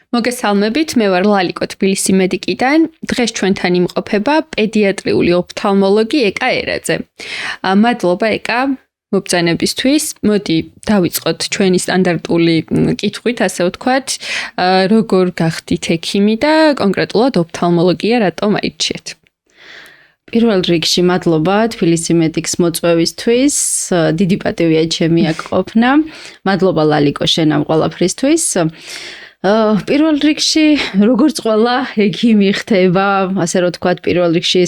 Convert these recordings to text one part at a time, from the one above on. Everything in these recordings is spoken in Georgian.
მოგესალმებით, მე ვარ ლალიკო თბილისი მედიკიდან. დღეს ჩვენთან იმყოფება პედიატრიული ოფთალმოლოგი ეკა ერაძე. მადლობა ეკა მობრძანებისთვის. მოდი დავიწყოთ ჩვენი სტანდარტული კითხვით, ასე ვთქვათ, როგორ გახდით ექიმი და კონკრეტულად ოფთალმოლოგია რატომ აირჩიეთ? პირველ რიგში მადლობა თბილისი მედიკს მოწვევისთვის. დიდი პატივია ჩემი აქ ყოფნა. მადლობა ლალიკო შენ ამ ყველაფრისთვის. პირველ რიგში როგორც ყველა ექიმი ხდება, ასე რომ თქვათ, პირველ რიგში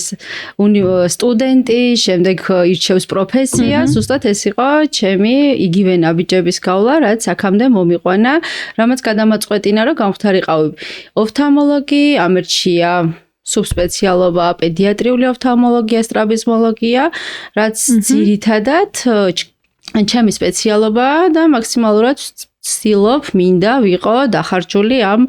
სტუდენტი, შემდეგ ირჩევს პროფესიას, ზუსტად ეს იყო ჩემი იგივე ნაბიჯების გავლა, რაც აქამდე მომიყვანა, რამაც გადამაწყვეტინა, რომ გამხდარიყავი ოფთალმოლოგი, ამერჩია სუბსპეციალობა პედიატრიული ოფთალმოლოგია, სტრაბიზმოლოგია, რაც ძირითადად ჩემი სპეციალობაა და მაქსიმალურად ვცდილობ მინდა ვიყო დახარჯული ამ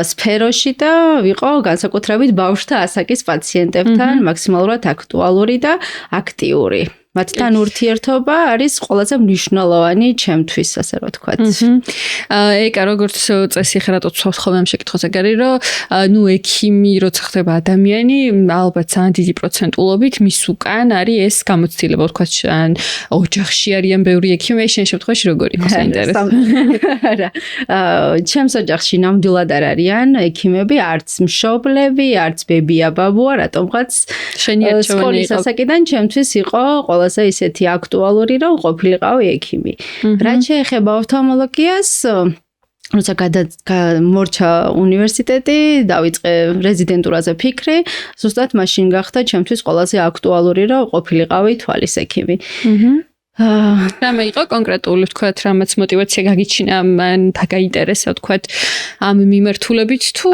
სფეროში და ვიყო განსაკუთრებით ბავშვთა ასაკის პაციენტებთან მაქსიმალურად აქტუალური და აქტიური. მათთან ურთიერთობა არის ყველაზე მნიშვნელოვანი ჩემთვის, ასე რომ ვთქვათ. ეკა, როგორც წესი ხერატო ვცხოვთ ხოლმე ამ შეკითხვას ეგარი, რომ ექიმი როცა ხდება ადამიანი, ალბათ ძალიან დიდი პროცენტულობით მის უკან არის ეს გამოცდილება, ვთქვათ, ან ოჯახში არიან ბევრი ექიმი, შენ შემთხვევაში როგორი იყო საინტერესო? არა, ჩემს ოჯახში ნამდვილად არ არიან ექიმები, არც მშობლები, არც ბებია, ბაბუა, რატომღაც სკოლის ასაკიდან ჩემთვის იყო ყველაზე ისეთი აქტუალური, რომ ყოფილიყავი ექიმი. რაც შეეხება ოფთალმოლოგიას, როცა გამორჩა უნივერსიტეტი, დავიწყე რეზიდენტურაზე ფიქრი, ზუსტად მაშინ გახდა ჩემთვის ყველაზე აქტუალური, რომ ყოფილიყავი თვალის ექიმი. რამე იყო კონკრეტული, ვთქვათ, რამაც мотиваცია გაგიჩინა, მან დაგაინტერესა, ვთქვათ, ამ მიმართულებით თუ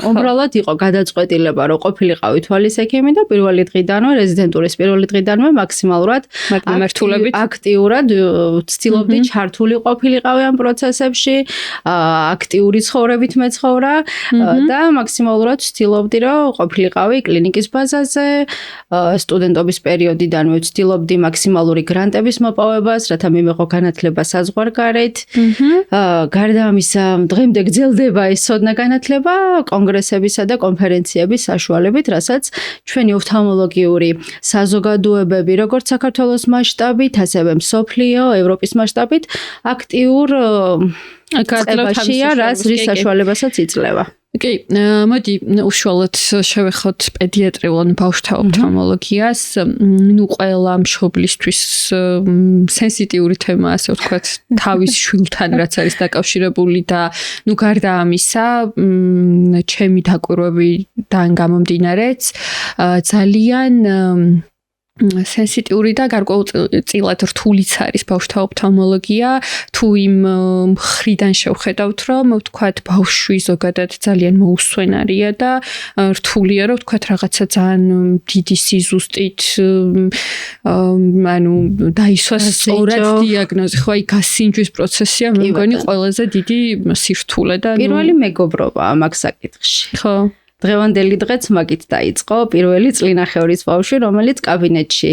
უბრალოდ იყო გადაწყვეტილება, რომ ყოფილიყავი თვალის ექიმი და პირველი დღიდანვე, რეზიდენტურის პირველი დღიდანვე მაქსიმალურად აქტიურად ვცდილობდი ჩართული ყოფილიყავი ამ პროცესებში, აქტიური ცხოვრებით მეცხოვრა და მაქსიმალურად ვცდილობდი, რომ ყოფილიყავი კლინიკის ბაზაზე, სტუდენტობის პერიოდიდანვე ვცდილობდი მაქსიმალური გრანტების მოპოვებას, რათა მიმეღო განათლება საზღვარგარეთ. გარდა ამისა, დღემდე გრძელდება ეს ცოდნა განათლება კონგრესებისა და კონფერენციების საშუალებით, რასაც ჩვენი ოფთალმოლოგიური საზოგადოებები, როგორც საქართველოს მასშტაბით, ასევე მსოფლიო, ევროპის მასშტაბით აქტიურ წლებაშია, რაც რის საშუალებასაც იძლევა. კი, მოდი უშუალოდ შევეხოთ პედიატრიულ ბავშვთა ოფთალმოლოგიას. ყველა მშობლისთვის სენსიტიური თემა, ასე ვთქვათ, თავის შვილთან რაც არის დაკავშირებული და გარდა ამისა, ჩემი დაკვირვებიდან გამომდინარეც ძალიან სენსიტიური და გარკვეულწილად რთულიც არის ბავშვთა ოფთალმოლოგია, თუ იმ მხრიდან შევხედავთ, რომ ვთქვათ, ბავშვი ზოგადად ძალიან მოუსვენარია და რთულია, რომ ვთქვათ, რაღაცა ძალიან დიდი სიზუსტით, დაისვას სწორად დიაგნოზი, ხო, აი გასინჯვის პროცესია, მე მგონი ყველაზე დიდი სირთულე და პირველი მეგობრობაა მაგ საკითხში. ხო. დღევანდელი დღეც მაგით დაიწყო პირველი წლინახევრის ბავშვი, რომელიც კაბინეტში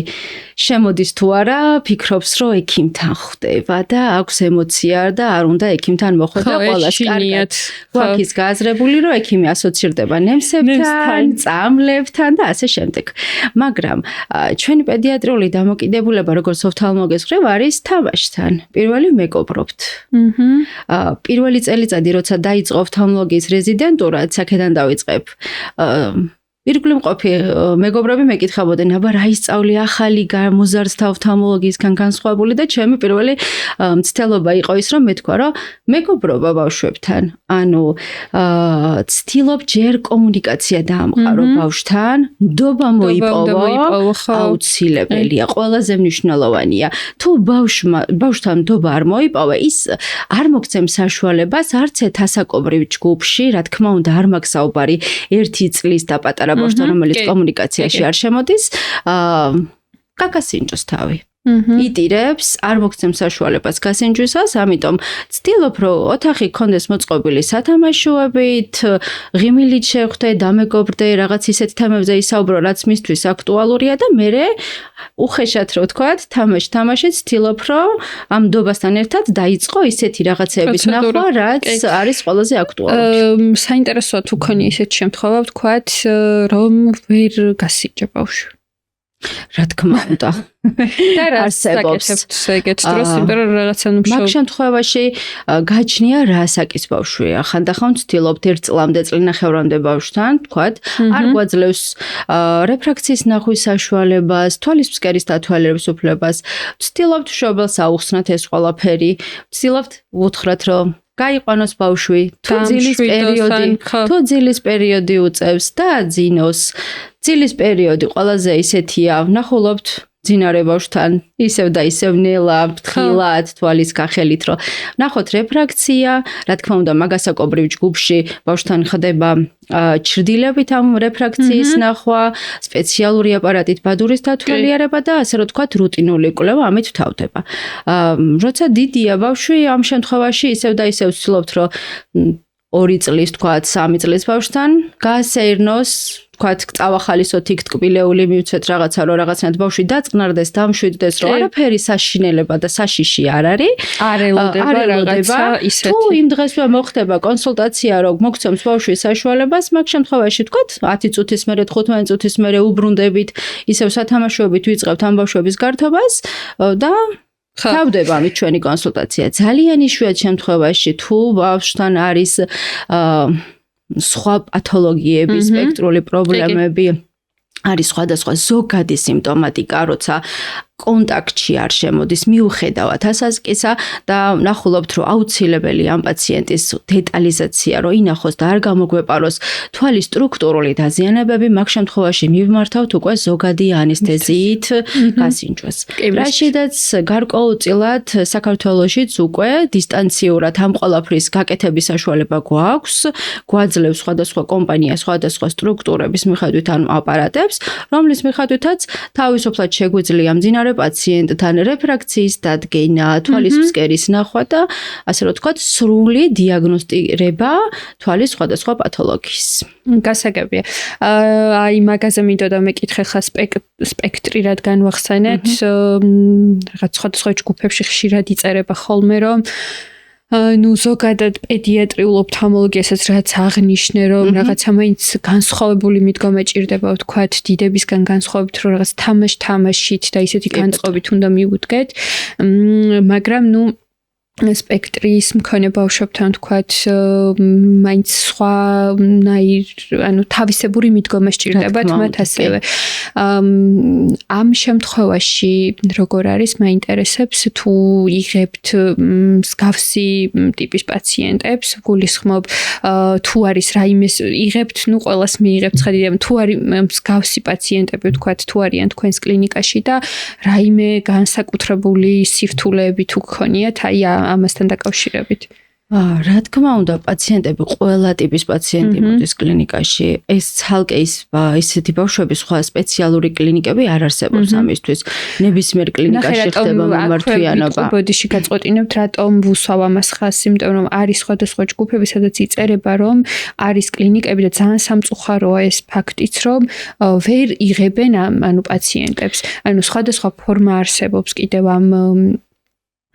შემოდის თუ არა, ფიქრობს, რომ ექიმთან ხვდება და აქვს ემოცია და არ უნდა ექიმთან მოხვდა ყველას კარგად. გვაქვს გააზრებული, რომ ექიმი ასოცირდება ნემსებთან, წამლებთან და ასე შემდეგ. მაგრამ ჩვენი პედიატრიული დამოკიდებულება, როგორც ოფთალმოლოგის მხრივ, არის თამაშთან. პირველი მეგობრობთ. პირველი წელიწადი, როცა დაიწყო ოფთალმოლოგიის რეზიდენტურა, აქედან დავიწყებ. ირგვლივ მყოფი მეგობრები მეკითხებოდნენ, აბა რა ისწავლი ახალი გამოზარდთა ოფთალმოლოგიისგან განსხვავებული და ჩემი პირველი მცდელობა იყო ის, რომ მეთქვა, რომ მეგობრობა ბავშვებთან, ცდილობ ჯერ კომუნიკაცია დაამყარო ბავშვთან, ნდობა მოიპოვო, აუცილებელია, ყველაზე მნიშვნელოვანია. თუ ბავშვთან ნდობა არ მოიპოვე, ის არ მოგცემ საშუალებას არც ერთ ასაკობრივ ჯგუფში, რა თქმა უნდა, არ მაქვს საუბარი 1 წლის და პატარა ბავშვთან, რომელიც კომუნიკაციაში არ შემოდის, გაგასინჯოს თავი. იტირებს, არ მოგცემს საშუალებას გასინჯვისას, ამიტომ ცდილობ, რომ ოთახი გქონდეს მოწყობილი სათამაშოებით, ღიმილით შევხვდე, დამეგობრდე, რაღაც ისეთ თემებზე ისაუბრო, რაც მისთვის აქტუალურია და მერე უხეშად რო ვთქვათ, თამაშით ცდილობ, რომ ამ ნდობასთან ერთად დაიწყო ისეთი რაღაცების ნახვა, რაც არის ყველაზე აქტუალური. საინტერესოა თუ ქონია ისეთი შემთხვევა, ვთქვათ, რომ ვერ გასინჯა ბავშვი. რა თქმა უნდა. და რას საკეთებთ ეგეთ დროს, იმიტომ რომ რაღაცა მაგ შემთხვევაში გაჩნია რა საკის ბავშვია. ხანდახან ვცდილობთ 1 წლამდე, წლინახევრამდე ბავშვთან, თქვათ, არ გვაძლევს რეფრაქციის ნახვის საშუალებას, თვალის ფსკერის დათვალიერების უფლებას. ვცდილობთ მშობელს აუხსნათ ეს ყველაფერი. ვცდილობთ უთხრათ, რომ გაიყვანოს ბავშვი, თუ ძილის პერიოდი უწევს და ძინოს. ძილის პერიოდი ყველაზე ისეთია, ვნახულობთ ძინარე ბავშვთან ისევ და ისევ ნელა, ფრთხილად, თვალის გახელით, რომ ნახოთ რეფრაქცია, რა თქმა უნდა, მაგასაკობრივ ჯგუფში ბავშვთან ხდება ჩრდილებით ამ რეფრაქციის ნახვა, სპეციალური აპარატით ბადურის დათვალიერება და ასე რომ თქვათ, რუტინული კვლევა ამით ვთავდება. როცა დიდია ბავშვი, ამ შემთხვევაში ისევ და ისევ ვცდილობთ, რომ 2 წლის, თქვათ, 3 წლის ბავშვთან გაასეირნოს, თქვათ, წავახალისოთ იქ ტკბილეული მივცეთ რაღაცა, რომ რაღაცნაირად ბავშვი დაწყნარდეს, დამშვიდდეს, რომ არაფერი საშინელება და საშიში არ არის. არ ელოდება რაღაცა ისეთი. თუ იმ დღესვე მოხდება კონსულტაცია, რომ მოგცემს ბავშვის საშუალებას, მაგ შემთხვევაში, თქვათ, 10 წუთის მერე, 15 წუთის მერე უბრუნდებით, ისევ სათამაშოებით ვიწყებთ ამ ბავშვების გართობას და თავდება ამით ჩვენი კონსულტაცია. ძალიან იშვიათ შემთხვევაში, თუ ბავშვთან არის სხვა პათოლოგიები, სპექტრული პრობლემები, არის სხვადასხვა ზოგადი სიმპტომატიკა, როცა კონტაქტში არ შემოდის მიუხედავად ასაზკისა და ნახულობთ, რომ აუცილებელი ამ პაციენტის დეტალიზაცია, რომ ინახოს და არ გამოგვეპაროს თვალის სტრუქტურული დაზიანებები, მაგ შემთხვევაში მივმართავთ უკვე ზოგადი ანესთეზიით გასინჯვას. რაშიდაც გარკვეულწილად საქართველოშიც უკვე დისტანციურად ამ ყველაფრის გაკეთების საშუალება გვაქვს, გვაძლევს სხვადასხვა კომპანია, სხვადასხვა სტრუქტურების მიხედვით ან აპარატებს, რომლის მიხედვითაც თავისუფლად შეგვიძლია მძინარე პაციენტთან რეფრაქციის დადგენა, თვალის ფსკერის ნახვა და ასე რომ ვთქვათ, სრული დიაგნოსტირება თვალის სხვადასხვა პათოლოგიის. გასაგებია. აი მაგაზე მინდოდა მეკითხე ხა სპექტრი რადგან ვახსენეთ, რაღაც სხვადასხვა ჯგუფებში ხშირად იწერება ხოლმე, რომ ну ზოგადად პედიატრიულ ოფთალმოლოგიასაც რაც აღნიშნე რომ რაღაცა მაინც განსხვავებული მიდგომა ჭირდება ვთქვათ დიდებისგან განსხვავებით რომ რაღაც თამაშით და ისეთი განწყობით უნდა მიუდგეთ მაგრამ ну სპექტრის მქონე ბავშვებთან ვთქვათ მაინც სხვანაირ ანუ თავისებური მიდგომა სჭირდებათ მათ ასევე ამ შემთხვევაში როგორ არის მაინტერესებს თუ იღებთ მსგავსი ტიპის პაციენტებს გულისხმობ თუ არის რაიმე იღებთ ну ყველას მიიღებთ ხედავთ თუ არის მსგავსი პაციენტები ვთქვათ თუ არიან თქვენს კლინიკაში და რაიმე განსაკუთრებული სირთულეები თუ გქონიათ აი ამასთან დაკავშირებით. რა თქმა უნდა, პაციენტები, ყველა ტიპის პაციენტი მოდის კლინიკაში. ეს ცალკე ისეთი ბავშვების სხვა სპეციალური კლინიკები არ არსებობს ამისთვის. ნებისმიერ კლინიკაში ხდება მიმართვიანობა. ბოდიში გაწყვეტინებთ, რატომ ვუსვავ ამას ხას, იმიტომ რომ არის სხვადასხვა ჯგუფები, სადაც იწერება, რომ არის კლინიკები და ძალიან სამწუხაროა ეს ფაქტიც, რომ ვერ იღებენ ანუ პაციენტებს. ანუ სხვადასხვა ფორმა არსებობს კიდევ ამ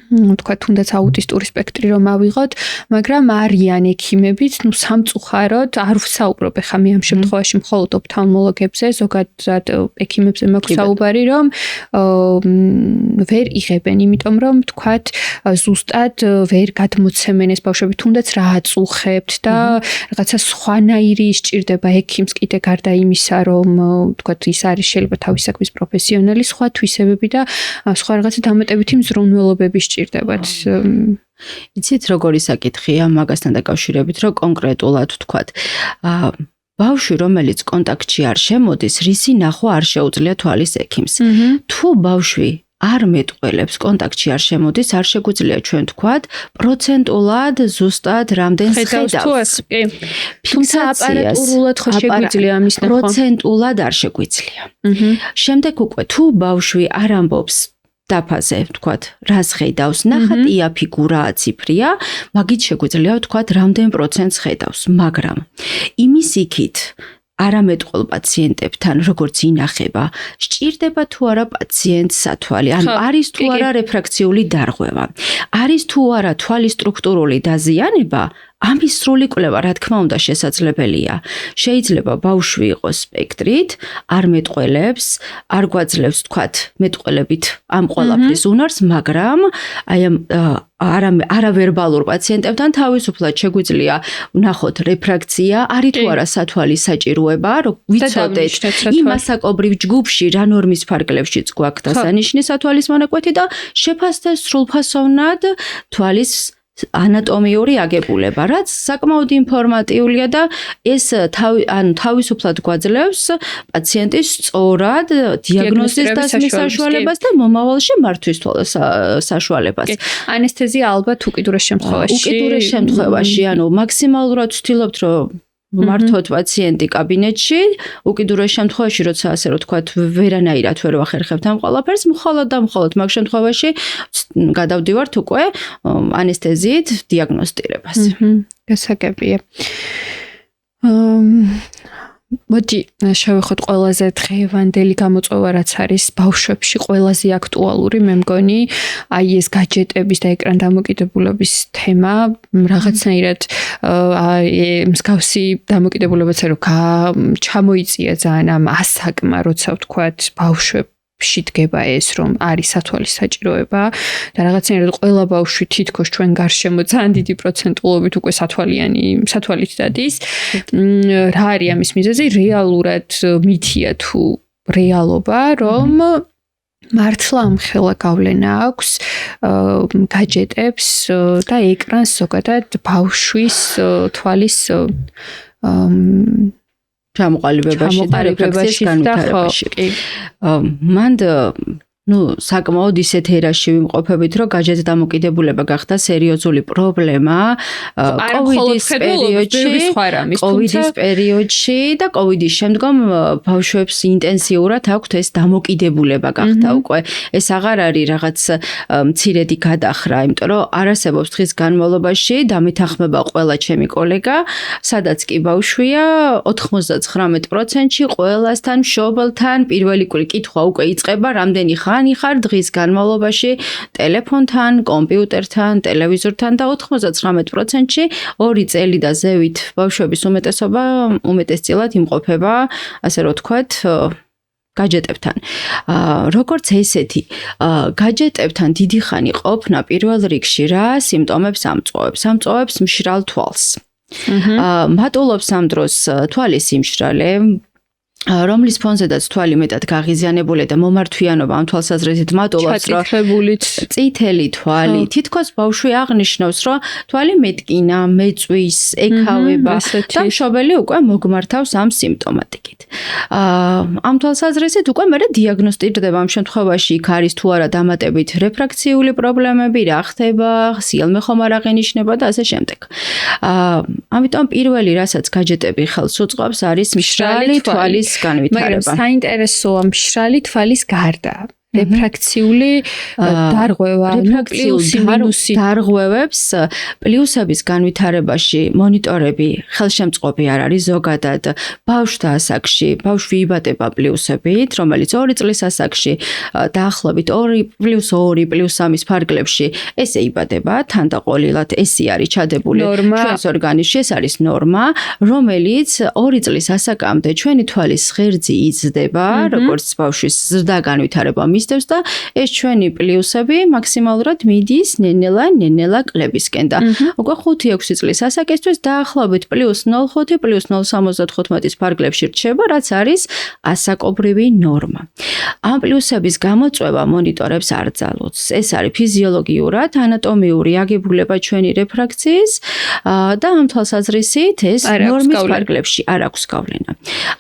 თქვა თუნდაც აუტისტური სპექტრი რომ ავიღოთ, მაგრამ არიან ექიმებიც, ну სამწუხაროდ არ ვსაუბრობ ხა მე ამ შემთხვევაში მხოლოდ ოფთალმოლოგებზე, ზოგადად ექიმებზე მაქვს საუბარი, რომ ვერ იღებენ, იმიტომ რომ თქვათ ზუსტად ვერ გადმოცემენ ეს ბავშვები, თუნდაც რა აწუხებთ და რაღაცა სხვანაირი სჭირდება ექიმს კიდე გარდა იმისა, რომ თქვათ ის არის შეიძლება თავის საქმის პროფესიონალი, სხვა თვისებები და სხვა რაღაცა დამატებითი მზრუნველობები ჭირდებათ. იცით როგორი საკითხია მაგასთან დაკავშირებით, რომ კონკრეტულად ვთქვათ, ბავშვი, რომელიც კონტაქტში არ შემოდის, რისი ნახვა არ შეუძლია თვალის ექიმს. თუ ბავშვი არ მეტყველებს კონტაქტში არ შემოდის, არ შეგვიძლია ჩვენ ვთქვათ, პროცენტულად ზუსტად რამდენს ხედავს. თუმცა აპარატურულად ხო შეგვიძლია ამის ნახვა. პროცენტულად არ შეგვიძლია. შემდეგ უკვე თუ ბავშვი არ ამბობს დაფაზე, ვთქვათ, რას ხედავს? ნახატ იაფიგურაა, ციფრია, მაგით შეგვიძლია ვთქვათ, რამდენ პროცენტს ხედავს, მაგრამ იმის იქით არამეტყველო პაციენტებთან როგორც ინახება, სჭირდება თუ არა პაციენტს სათვალი, ანუ არის თუ არა რეფრაქციული დარღვევა, არის თუ არა თვალის სტრუქტურული დაზიანება, ამის სრული კვლევა, რა თქმა უნდა, შესაძლებელია. შეიძლება ბავშვი იყოს სპექტრით, არ მეტყველებს, არ გვაძლევს, ვთქვათ, მეტყველებით ამ ყველაფრის უნარს, მაგრამ აი ამ არავერბალურ პაციენტებთან თავისუფლად შეგვიძლია ვნახოთ რეფრაქცია, არის თუ არა სათვალის საჭიროება, რომ ვიცოდეთ იმ ასაკობრივ ჯგუფში რა ნორმის ფარგლებშიც გვაქვს დასანიშნი სათვალის მონაკვეთი და შეფასდეს სრულფასოვნად თვალის ანატომიური აგებულება, რაც საკმაოდ ინფორმატიულია და ეს თავისუფლად გვაძლევს პაციენტის სწორად დიაგნოზის დასმის საშუალებას და მომავალში მართვის საშუალებას. ანესთეზია ალბათ უკიდურეს შემთხვევაში. უკიდურეს შემთხვევაში, ანუ მაქსიმალურად ვცდილობთ, რომ მართოთ პაციენტი კაბინეტში, უკიდურეს შემთხვევაში, როცა ასე რომ თქვათ, ვერანაირად ვერ ვახერხებთ ამ ყველაფერს, მხოლოდ მაგ შემთხვევაში გადავდივართ უკვე ანესთეზიით დიაგნოსტირებას. გასაგებია. მოდი შევეხოთ ყველაზე დღევანდელი გამოწვევა რაც არის ბავშვებში ყველაზე აქტუალური მე მგონი აი ეს გაჯეტების და ეკრან დამოკიდებულების თემა რაღაცნაირად მსგავსი დამოკიდებულებაც რო ჩამოიწია ძალიან ამ ასაკმა როცა ვთქვათ ბავშვებში დგება ეს რომ არის სათვალის საჭიროება და რაღაცნაირად ყველა ბავშვი თითქოს ჩვენ გარშემო ძალიან დიდი პროცენტულობით უკვე სათვალით დადის რა არის ამის მიზეზი რეალურად მითია თუ რეალობა რომ მართლა ამხელა გავლენა აქვს გაჯეტებს და ეკრანს ზოგადად ბავშვის თვალის ჩამოყალიბებაში და რეფლექსიის განვითარებაში. მანდ საკმაოდ ისეთ ერაში ვიმყოფებით, რომ გაჯეტ დამოკიდებულება გახდა სერიოზული პრობლემა კოვიდის პერიოდში და კოვიდის შემდგომ ბავშვებს ინტენსიურად აქვთ ეს დამოკიდებულება გახდა უკვე. ეს აღარ არის რაღაც მცირედი გადახრა, იმიტომ რომ არ არსებობს დღის განმავლობაში დამეთანხმება ყველა ჩემი კოლეგა, სადაც კი ბავშვია 99%-ში ყველასთან მშობელთან პირველი კითხვა უკვე იწყება, რამდენი ხანი ხარ დღის განმავლობაში ტელეფონთან, კომპიუტერთან, ტელევიზორთან და 99%-ში 2 წელი და ზევით ბავშვების უმეტესობა უმეტესწილად იმყოფება, ასე რომ ვთქვათ, გაჯეტებთან. როგორც ესეთი, გაჯეტებთან დიდი ხანი ყოფნა პირველ რიგში რა სიმპტომებს ამწვავებს? ამწვავებს მშრალ თვალს. მატულობს ამ დროს თვალის სიმშრალე, რომლის ფონზედაც თვალი მეტად გაღიზიანებული და მომართვიანობა ამ თვალსაზრისით მატულობს, რომ წითელი თვალი, თითქოს ბავშვი აღნიშნავს, რომ თვალი მეტკინა, მეწვის, ეკავება და მშობელი უკვე მოგმართავს ამ სიმპტომატიკით. ამ თვალსაზრისით უკვე მე დიაგნოსტირდება ამ შემთხვევაში იქ არის თუ არა დამატებით რეფრაქციული პრობლემები, რა ხდება, სიელმე ხომ არ აღინიშნება და ასე შემდეგ. ამიტომ პირველი რასაც გაჯეტები ხელს უწყობს არის მშრალი თვალის განვითარება. მაგრამ საინტერესოა მშრალი თვალის გარდა რეფრაქციული დარღვევა, პლუსი მინუსი დარღვევებს პლუსების განვითარებაში მონიტორები ხელშემწყობი არ არის ზოგადად ბავშვთა ასაკში ბავშვი იბადება პლუსებით, რომელიც 2 წლის ასაკში დაახლოებით 2+2+3 ფარგლებში ესე იბადება, თანდაყოლილად ესე არის ჩადებული ჩვენს ორგანიზმში, ეს არის ნორმა, რომელიც 2 წლის ასაკამდე ჩვენი თვალის ღერძი იზრდება, როგორც ბავშვის ზრდა განვითარება მისდევს და ეს ჩვენი პლუსები მაქსიმალურად მიდის ნენელა კლებისკენ და უკვე 5-6 წლის ასაკისთვის დაახლოებით +0.5 +0.75 ფარგლებში რჩება, რაც არის ასაკობრივი ნორმა. ამ პლუსების გამოწვევა მონიტორებს არ ძალუძს. ეს არის ფიზიოლოგიურად ანატომიური აგებულება ჩვენი რეფრაქციის და ამ თვალსაზრისით ეს ნორმის ფარგლებში არ აქვს გავლენა.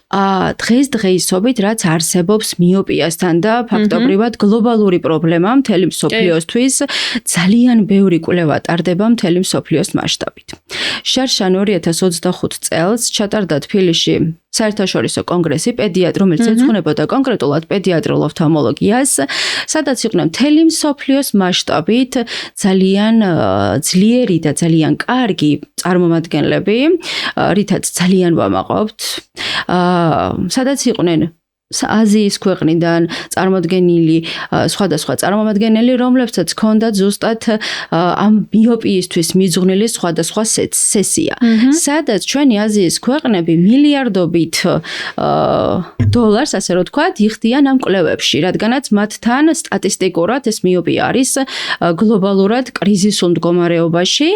დღესდღეობით რაც არსებობს მიოპიასთან და ფაქტობრივად გლობალური პრობლემა მთელი მსოფლიოსთვის ძალიან ბევრი კვლევა ტარდება მთელი მსოფლიოს მასშტაბით. შარშან 2025 წელს ჩატარდა თბილისში საერთაშორისო კონგრესი რომელიც ეძღვნებოდა კონკრეტულად პედიატრიულ ოფთალმოლოგიას, სადაც იყვნენ მთელი მსოფლიოს მასშტაბით ძალიან ძლიერი და ძალიან კარგი წარმომადგენლები, რითაც ძალიან ვამაყობთ. სადაც იყვნენ აზიის ქვეყნიდან წარმოდგენილი სხვადასხვა წარმომადგენელი, რომლებსაც ჰქონდათ ზუსტად ამ მიოპიისთვის მიძღვნილი სხვადასხვა სესია. სადაც ჩვენი აზიის ქვეყნები მილიარდობით დოლარს, ასე რომ ვთქვათ, იხდიან ამ კვლევებში, რადგანაც მათთან სტატისტიკურად ეს მიოპია არის გლობალურად კრიზისულ მდგომარეობაში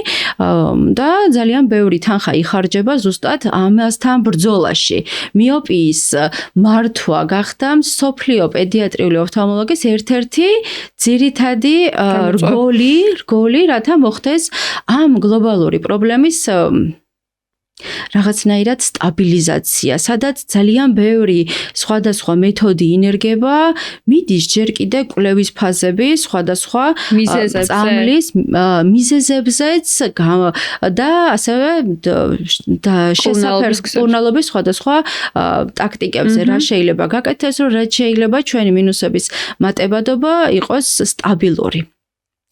და ძალიან ბევრი თანხა იხარჯება ზუსტად ამასთან ბრძოლაში. მიოპიის მართვა გახდა მსოფლიო პედიატრიული ოფთალმოლოგიის ერთ-ერთი ძირითადი რგოლი, რათა მოხდეს ამ გლობალური პრობლემის რაღაცნაირად სტაბილიზაცია, სადაც ძალიან ბევრი სხვადასხვა მეთოდი ინერგება, მიდის ჯერ კიდე კვლევის ფაზები სხვადასხვა წამლის მიზეზებზეც და ასევე შესაძლებლობის სხვადასხვა ტაქტიკებზე, რა შეიძლება გაკეთდეს, რომ რაც შეიძლება ჩვენი მინუსების მატებადობა იყოს სტაბილური.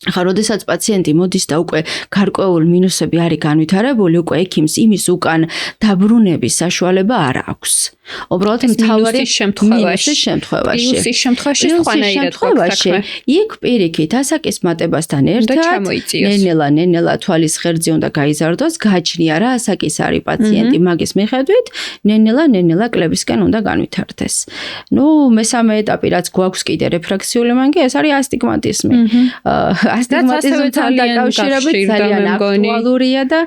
ხა, როდესაც პაციენტი მოდის და უკვე გარკვეულ მინუსები არის განვითარებული, უკვე ექიმს იმის უკან დაბრუნების საშუალება არ აქვს. უბრალოდ მთავარი შემთხვევაში იქ პირიქით ასაკის მატებასთან ერთად ნენელა თვალის ღერძი უნდა გაიზარდოს, გააჩნია რა ასაკის არის პაციენტი, მაგის მიხედვით ნენელა კლებისკენ უნდა განვითარდეს. მესამე ეტაპი რაც გვაქვს კიდე რეფრაქციული მანგი, ეს არის ასტიგმატიზმი. ასტიგმატიზმთან დაკავშირებით ძალიან აქტუალურია და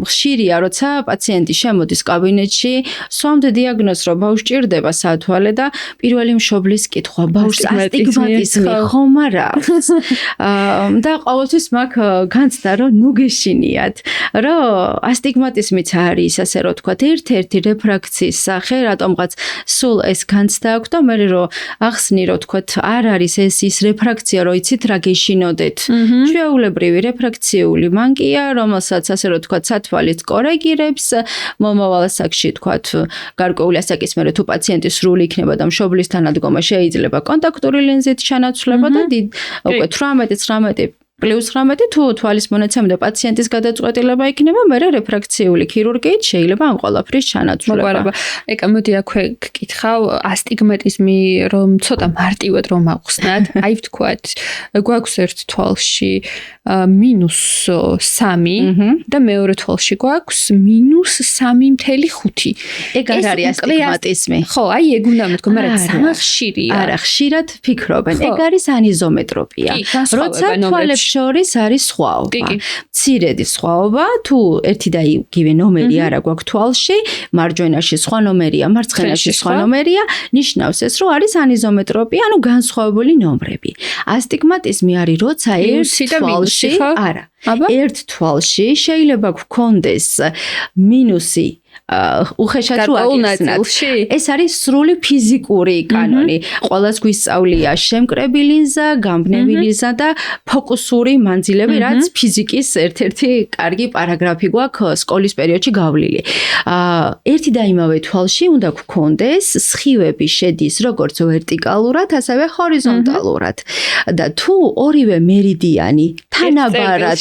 ხშირია, როცა პაციენტი შემოდის კაბინეტში, სვამთ დიაგნოზს, რომ ბავშვს ჭირდება სათვალე და პირველი მშობლის კითხვა, ბავშვს ასტიგმატიზმი ხომ არა აქვს? და ყოველთვის მაქვს განცდა, რომ ნუ გეშინიათ, რომ ასტიგმატიზმიც არის, ასე რომ ვთქვათ, ერთ-ერთი რეფრაქციის სახე, რატომღაც სულ ეს განცდა აქვს და მე რომ ახსნი, რომ ვთქვათ, არ არის ეს ის რეფრაქცია, რომ იცით რა გეშინოდეთ. ჩვეულებრივი რეფრაქციული მანკია, რომელსაც ასე რომ ვთქვათ, სათვალით კორეგირებს, მომავალ ასაკში ვთქვათ, გარკვეული ასაკის მერე თუ პაციენტი სრული იქნება და მშობლის თანადგომა შეიძლება კონტაქტური ლინზით ჩანაცვლება და უკვე 18-19 პლუს 19 თუ თვალის მონაცემი და პაციენტის გადაწყვეტილება იქნება, მერე რეფრაქციული ქირურგიით შეიძლება ამ ყველაფრის ჩანაცვლება. მოდი აქვე გკითხავ, ასტიგმატიზმი რომ ცოტა მარტივად რომ ავხსნათ, აი ვთქვათ, გვაქვს ერთ თვალში -3 და მეორე თვალში გვაქვს -3.5. ეგ არ არის ასტიგმატიზმი. ხო, აი ეგ უნდა მეთქო, მაგრამ ძალიან ხშირია. არა, ხშირად ფიქრობენ. ეგ არის ანიზომეტროპია. როცა თვალებს შორის არის სხვაობა. მცირედი სხვაობა, თუ ერთი და იგივე ნომერი არა გვაქვს თვალში, მარჯვენაში სხვა ნომერია, მარცხენაში სხვა ნომერია, ნიშნავს ეს, რომ არის ანიზომეტროპია, ანუ განსხვავებული ნომრები. ასტიგმატიზმი არის, როცა ერთ თვალში შეიძლება გქონდეს მინუსი უხეშად რო აგიხსნათ. ეს არის სრული ფიზიკური კანონი. ყველას გვისწავლია შემკრები ლინზა, გამბნევი ლინზა და ფოკუსური მანძილები, რაც ფიზიკის ერთ-ერთი კარგი პარაგრაფი გვაქვს სკოლის პერიოდში გავლილი. ერთი და იმავე თვალში უნდა გქონდეს სხივები შედის როგორც ვერტიკალურად, ასევე ჰორიზონტალურად. და თუ ორივე მერიდიანი თანაბრად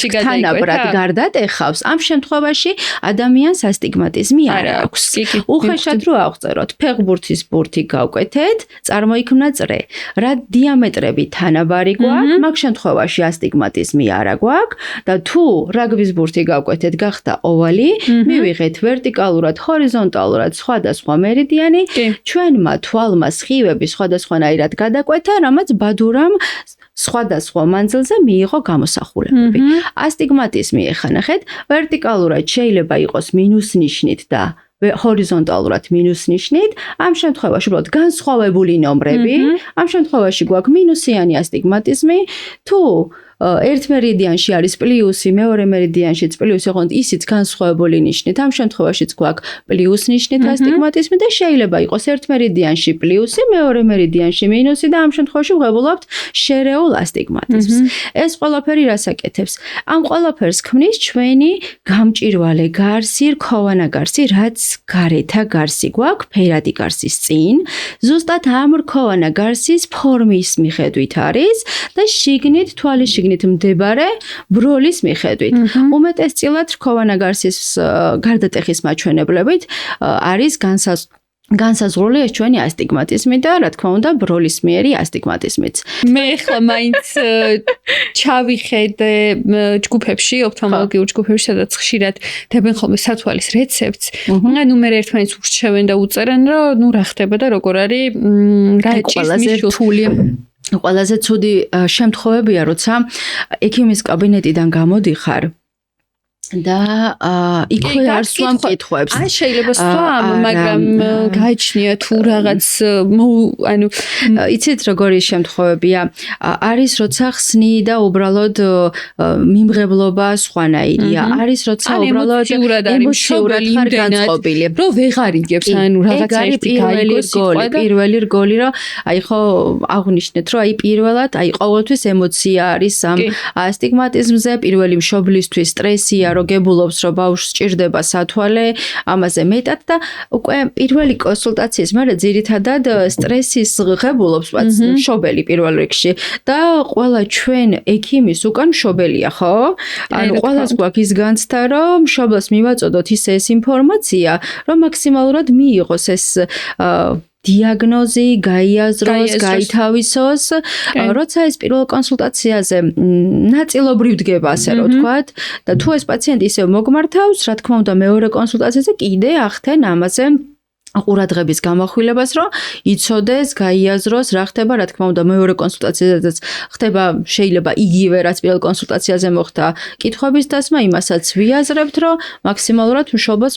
გარდატეხავს, ამ შემთხვევაში ადამიანს ასტიგმატიზმი არ აქვს. უხეშად რო აღწეროთ, ფეხბურთის ბურთი გავკვეთეთ, წარმოიქმნა წრე. რა დიამეტრები თანაბარი გვაქვს, მაგ შემთხვევაში ასტიგმატიზმი არა გვაქვს და თუ რაგბის ბურთი გავკვეთეთ, გახდა ოვალი, მივიღეთ ვერტიკალურად, ჰორიზონტალურად სხვადასხვა მერიდიანი, ჩვენმა თვალმა სხივები სხვადასხვანაირად გადაკვეთა, რამაც ბადურამ სხვადასხვა მანძილზე მიიღო გამოსახულებები. ასტიგმატიზმი ეხლა ნახეთ, ვერტიკალურად შეიძლება იყოს მინუს ნიშნით და ჰორიზონტალურად მინუს ნიშნით, ამ შემთხვევაში უბრალოდ განსხვავებული ნომრები, ამ შემთხვევაში გვაქვს მინუსიანი ასტიგმატიზმი, თუ ერთ მერიდიანში არის პლუსი, მეორე მერიდიანშიც პლუსი, ხონდ ისიც განსხვავებული ნიშნით. ამ შემთხვევაშიც გვაქვს პლუს ნიშნით ასტიგმატიზმი და შეიძლება იყოს ერთ მერიდიანში პლუსი, მეორე მერიდიანში მინუსი და ამ შემთხვევაში ვღებულობთ შერეულ ასტიგმატიზმს. ეს ყველაფერი რას აკეთებს? ამ ყველაფერს ქმნის ჩვენი გამჭვირვალე გარსი, რქოვანა გარსი, რაც გარეთა გარსი გვაქვს, ფერადი გარსის წინ. ზუსტად ამ რქოვანა გარსის ფორმის მიხედვით არის და შიგნით, თვალის შიგნით მდებარე ბროლის მიხედვით. უმეტესწილად რქოვანა გარსის გარდატეხის მაჩვენებლებით არის განსაზღვრული ეს ჩვენი ასტიგმატიზმი და რა თქმა უნდა ბროლისმიერი ასტიგმატიზმიც. მე ხა მაინც ჩავიხედე ჯგუფებში, ოფთალმოლოგიურ ჯგუფებში, სადაც ხშირად დებენ ხოლმე სათვალის რეცეპტს. ანუ მე ერთმანეთს ურჩევენ და უწერენ, რომ ნუ რა ხდება და როგორ არის რა ეჭის მიშული. ყველაზე ცუდი შემთხვევებია, როცა ექიმის კაბინეტიდან გამოდიხარ და იქვე არ სვამ კითხვებს. ან შეიძლება სვამ, მაგრამ გაიჩნია თუ რაღაც ანუ იცით როგორი შემთხვევებია? არის როცა ხსნი და უბრალოდ მიმღებლობა სხვანაირია. არის როცა უბრალოდ ემოციურად ხარ განწყობილი. რომ ვეღარ იგებს, ანუ რაღაცა ერთი გაიგოს პირველი რგოლი, რომ აი ხო აღნიშნეთ, რომ აი პირველად აი ყოველთვის ემოცია არის ამ ასტიგმატიზმზე, პირველი მშობლისთვის სტრესია, რომ გებულობს, რომ ბავშვს სჭირდება სათვალე, ამაზე მეტად და უკვე პირველი კონსულტაციის მერე ძირითადად სტრესის ღებულობს მშობელი პირველ რიგში და ყველა ჩვენ ექიმის უკან მშობელია, ხო? ანუ ყველას გვაქვს ის განცდა, რომ მშობელს მივაწოდოთ ისე ეს ინფორმაცია, რომ მაქსიმალურად მიიღოს ეს დიაგნოზი, გაიაზროს, გაითავისოს, როცა ეს პირველ კონსულტაციაზე ნაწილობრივ დგება, ასე რომ ვთქვათ, და თუ ეს პაციენტი ისე მოგმართავს, რა თქმა უნდა, მეორე კონსულტაციაზე კიდე ახდენ ამაზე ყურადღების გამახვილებას, რომ იცოდეს, გაიაზროს, რა ხდება, რა თქმა უნდა, მეორე კონსულტაციაზეც ხდება შეიძლება იგივე, რაც პირველ კონსულტაციაზე მოხდა, კითხვების დასმა, იმასაც ვიაზრებთ, რომ მაქსიმალურად მშობელს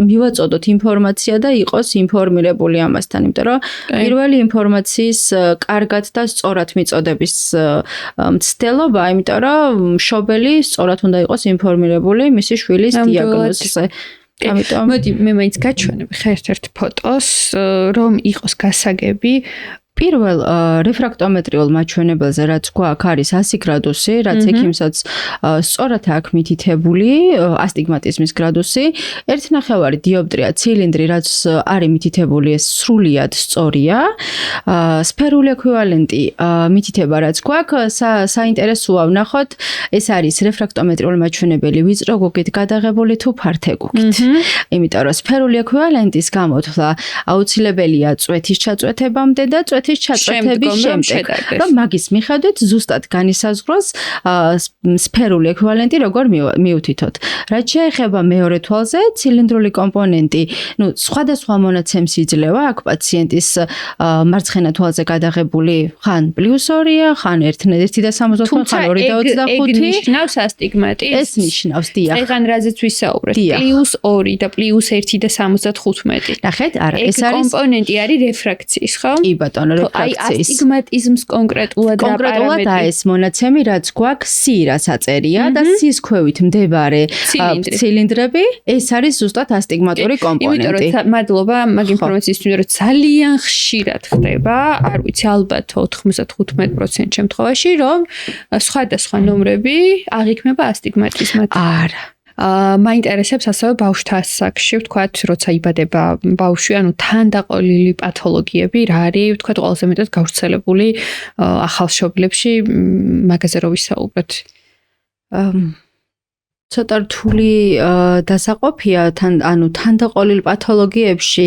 მივაწოდოთ ინფორმაცია და იყოს ინფორმირებული ამასთან, იმიტომ რომ პირველი ინფორმაციის კარგად და სწორად მიწოდების მცდელობა, იმიტომ რომ მშობელი სწორად უნდა იყოს ინფორმირებული მისი შვილის დიაგნოზზე. მოდი მე მაინც გაჩვენებ ერთ ფოტოს, რომ იყოს გასაგები. პირველ რეფრაქტომეტრიულ მაჩვენებელზე, რაც გვაქვს, არის 100 გრადუსი, რაც ექიმსაც სწორად აქვს მითითებული ასტიგმატიზმის გრადუსი. 1.5 დიოპტრია ცილინდრი, რაც არის მითითებული, ეს სრულიად სწორია. სფერული ექვივალენტი მითითება, რაც გვაქვს, საინტერესოა ვნახოთ, ეს არის რეფრაქტომეტრიული მაჩვენებელი ვიწრო გუგით გადაღებული თუ ფართე გუგით. იმიტომ რომ სფერული ექვივალენტის გამოთვლა აუცილებელია წვეთის ჩაწვეთებამდე და წვეთის ჩაწვეთების შემდეგ, რომ მაგის მიხედვით ზუსტად განისაზღვროს სფერული ექვივალენტი როგორ მივთითოთ. რაც შეეხება მეორე თვალზე, ცილინდრული კომპონენტი, ну, სხვადასხვა მონაცემს იძლევა აქ პაციენტის მარცხენა თვალზე გადაღებული ხან +2-ია, ხან 1.65, ხან 2.25. ნიშნავს ასტიგმატიზმს. ეს ნიშნავს, დიახ. ეხან რაზეც ვისაუბრეთ, +2 და +1.75. ნახეთ, არა, ეს არის კომპონენტი არის რეფრაქციის, ხო? კი ბატონო, რეფრაქციის. ასტიგმატიზმს კონკრეტულად რა პარამეტრი? ეს მონაცემი, რაც გვაქვს, C რაც აწერია და C-ს ქვევით მდებარე ცილინდრები, ეს არის ზუსტად ასტიგმატური კომპონენტი. იმიტომ რომ მადლობა მაგ ინფორმაციისთვის, რომ ძალიან ხშირად ხდება, არ ვიცი, ალბათ 95% შემთხვევაში, რომ სხვადასხვა ნომრები აღიქმება ასტიგმატიზმად. არა. მაინტერესებს ასევე ბავშვთა ასაკში, ვთქვათ, როცა იბადება ბავშვი, ანუ თანდაყოლილი პათოლოგიები, რა არის, ვთქვათ, ყველაზე მეტად გავრცელებული ახალშობილებში, მაგაზე რო ვისაუბროთ. ცოტა რთული დასაყოფია, ანუ თანდაყოლილ პათოლოგიებში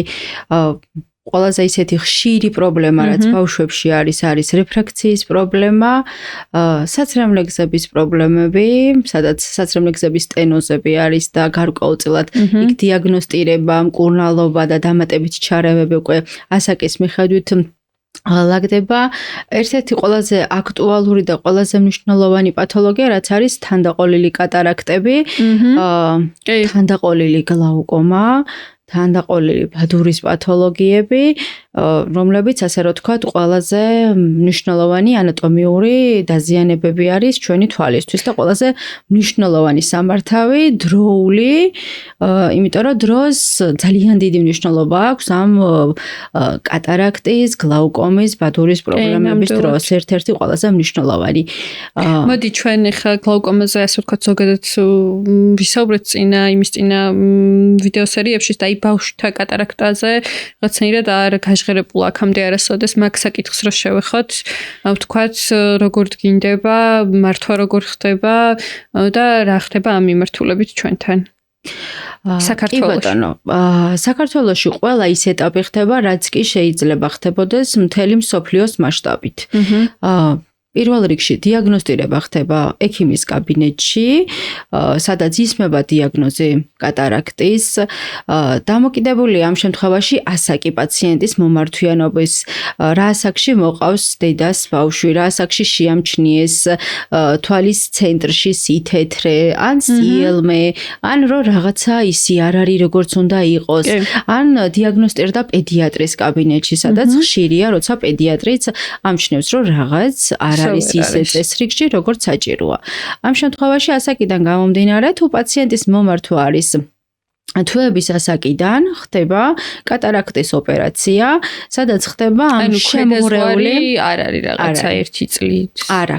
ყველაზე ისეთი ხშირი პრობლემა, რაც ბავშვებში არის რეფრაქციის პრობლემა, საცრემლეგზების პრობლემები, სადაც საცრემლეგზების სტენოზები არის და გარკვეულწილად იქ დიაგნოსტირება, მკურნალობა და დამატებითი ჩარევები უკვე ასაკის მიხედვით ლაგდება. ერთ-ერთი ყველაზე აქტუალური და ყველაზე მნიშვნელოვანი პათოლოგია, რაც არის თანდაყოლილი კატარაქტები, თანდაყოლილი გლაუკომა, თანდაყოლილი ბადურის პათოლოგიები, რომლებიც ასე რომ თქვათ, ყველაზე მნიშვნელოვანი ანატომიური დაზიანებები არის ჩვენი თვალისთვის და ყველაზე მნიშვნელოვანი სამართავი დროული, იმიტომ რომ დროს ძალიან დიდი მნიშვნელობა აქვს ამ კატარაქტის, გლაუკომის, ბადურის პრობლემების დროს ერთ-ერთი ყველაზე მნიშვნელოვანი. მოდი ჩვენ ახლა გლაუკომაზე ასე ვთქვათ ზოგადად ვისაუბრეთ იმის წინა ვიდეო სერიებში და ბავშვთა კატარაქტაზე რაღაცნაირად არ გაჟღერებულა აქამდე არასოდეს მაგ საკითხს რო შევეხოთ, ვთქვათ როგორ დგინდება, მართვა როგორ ხდება და რა ხდება ამ მიმართულებით ჩვენთან. საქართველოში ყველა ის ეტაპი ხდება, რაც კი შეიძლება ხდებოდეს მთელი მსოფლიოს მასშტაბით. პირველ რიგში დიაგნოსტირება ხდება ექიმის კაბინეტში, სადაც ისმება დიაგნოზი კატარაქტის. დამოკიდებული ამ შემთხვევაში ასაკი პაციენტის მომართვიანობის, რა ასაკში მოყავს დედას ბავშვი, რა ასაკში შეამჩნიეს თვალის ცენტრში სითეთრე, ან სიელმე, ან რო რაღაცა ისი არ არის როგორც უნდა იყოს, ან დიაგნოსტირდა პედიატრის კაბინეტში, სადაც ხშირია, როცა პედიატრიც ამჩნევს, რომ რაღაც არის ისე წესრიგში, როგორც საჭიროა. ამ შემთხვევაში ასაკიდან გამომდინარე, თუ პაციენტის მომართვა არის თვეების ასაკიდან ხდება კატარაქტის ოპერაცია, სადაც ხდება ამ შემღვრეული არ არის რაღაცა 1 წლით. არა.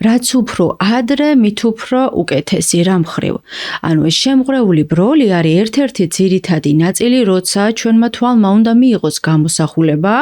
რაც უფრო ადრე, მით უფრო უკეთესი რა მხრივ. ანუ ეს შემღვრეული ბროლი არის ერთ-ერთი ძირითადი ნაწილი, როცა ჩვენმა თვალმა უნდა მიიღოს გამოსახულება,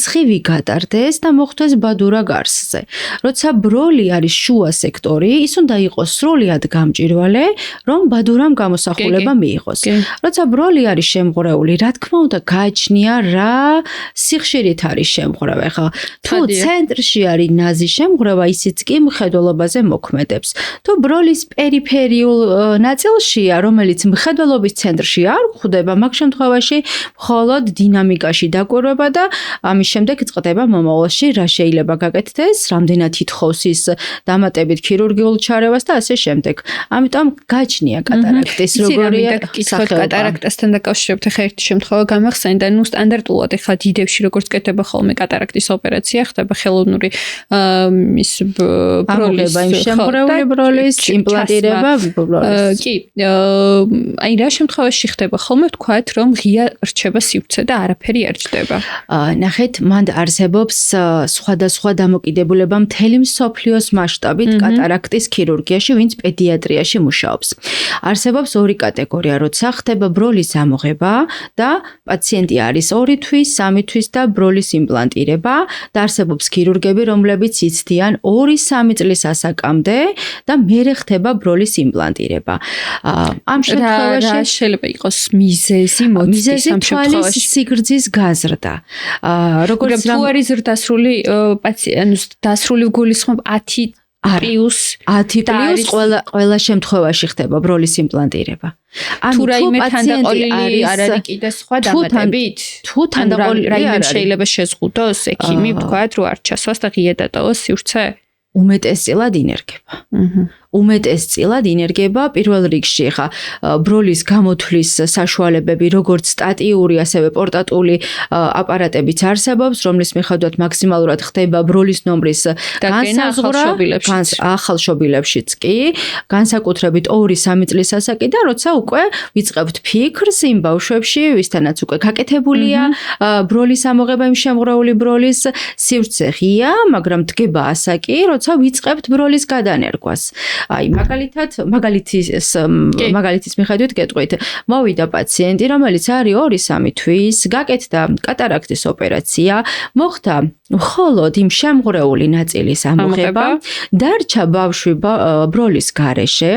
სხივი გატარდეს და მოხვდეს ბადურა გარსზე. როცა ბროლი არის შუა სექტორი, ის უნდა იყოს სრულად გამჭვირვალე, რომ ბადურამ გამოსახულება მიიღოს. როცა ბროლი არის შემღვრეული, რა თქმა უნდა, გააჩნია რა სიხშირით არის შემღვრევი. ხა თუ ცენტრში არის ნაზი შემღვრევა, ისიც კი მხედველობაზე მოქმედებს. თუ ბროლის პერიფერიულ ნაწილშია, რომელიც მხედველობის ცენტრში არ გვხვდება, მაგ შემთხვევაში მხოლოდ დინამიკაში დაკვირვება და ამის შემდეგ წყდება მომავალში რა შეიძლება გაკეთდეს, რამდენად ითხოვს ის დამატებით ქირურგიულ ჩარევას და ასე შემდეგ. ამიტომ გააჩნია კატარაქტის როგორია კატარაქტასთან დაკავშირებით ხა ერთი შემთხვევა გამახსენდა, ნუ სტანდარტულად ხა დიდებში როგორც კეთდება ხოლმე კატარაქტის ოპერაცია, ხდება ხელოვნური ის ბროლის შემღვრეული ბროლის იმპლანტირება ბროლის. კი, აი რა შემთხვევაში ხდება ხოლმე ვთქვათ, რომ ღია რჩება სივრცე და არაფერი არ ჭდება. ნახეთ, მანდ არსებობს სხვადასხვა დამოკიდებულება მთელი მსოფლიოს მასშტაბით კატარაქტის ქირურგიაში, ვინც პედიატრიაში მუშაობს. არსებობს ორი კატეგორია, როცა ხდება ბროლის ამოღება და პაციენტი არის 2 თვის, 3 თვის და ბროლის იმპლანტირება და არსებობს ქირურგები, რომლებიც იცდიან 2-3 წლის ასაკამდე და მერე ხდება ბროლის იმპლანტირება. ამ შემთხვევაში რა შეიძლება იყოს მიზეზი მოწმის ამ შემთხვევაში სიგრძის გაზრდა. როგორც თუ არის ზრდასრული პაციენტის დასრული გულისხმობა 10 პლუს 10 პლუს ყველა შემთხვევაში ხდება ბროლის იმპლანტირება. თუ რაიმე თანდაყოლილი არ არის კიდე სხვა დამატებით? თუ თანდაყოლილი შეიძლება შეზღუდოს ექიმი, ვთქვათ, რომ არ ჩასვას და ღია დატოვოს სივრცე? უმეტესწილად ინერგება. უმეტესწილად ინერგება პირველ რიგში ხა ბროლის გამოთვლის საშუალებები როგორც სტატიური ასევე პორტატული აპარატებიც არსებობს, რომლის მიხედვით მაქსიმალურად ხდება ბროლის ნომრის განსაზღვრა ახალ შობილებშიც კი, განსაკუთრებით 2-3 წლის ასაკიდან, როცა უკვე ვიწყებთ ფიქრს იმ ბავშვებში, ვისთანაც უკვე გაკეთებულია ბროლის ამოღება იმ შემღვრეული ბროლის სივრცე ღია, მაგრამ დგება ასაკი, როცა ვიწყებთ ბროლის გადანერგვას. აი მაგალითის მიხედვით გეტყვით, მოვიდა პაციენტი, რომელიც არის 2-3 თვის, გაკეთდა კატარაქტის ოპერაცია, მოხდა მხოლოდ იმ შემღვრეული ნაწილის ამოღება, დარჩა ბავშვი ბროლის გარეშე,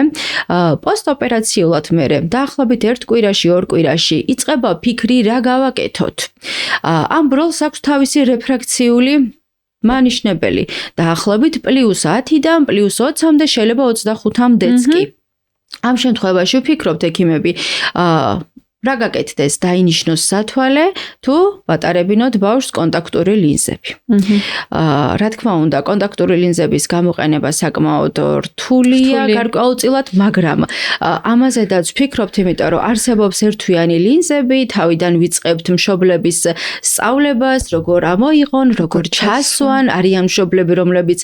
პოსტოპერაციულად მერე დაახლოებით 1 კვირაში, 2 კვირაში იწყება ფიქრი რა გავაკეთოთ. ამ ბროლს აქვს თავისი რეფრაქციული მანიშნებელი დაახლოებით +10-დან +20-მდე შეიძლება 25-მდეც კი. ამ შემთხვევაში ვფიქრობთ ექიმები რა გაკეთდეს დაინიშნოს სათვალე თუ ვატარებინოთ ბავშვს კონტაქტური ლინზები. რა თქმა უნდა, კონტაქტური ლინზების გამოყენება საკმაოდ რთულია გარკვეულწილად, მაგრამ ამაზედაც ვფიქრობთ, იმიტომ რომ არსებობს ერთთვიანი ლინზები, თავიდან ვიწყებთ მშობლების სწავლებას, როგორ ამოიღონ, როგორ ჩასვან, არიან მშობლები, რომლებიც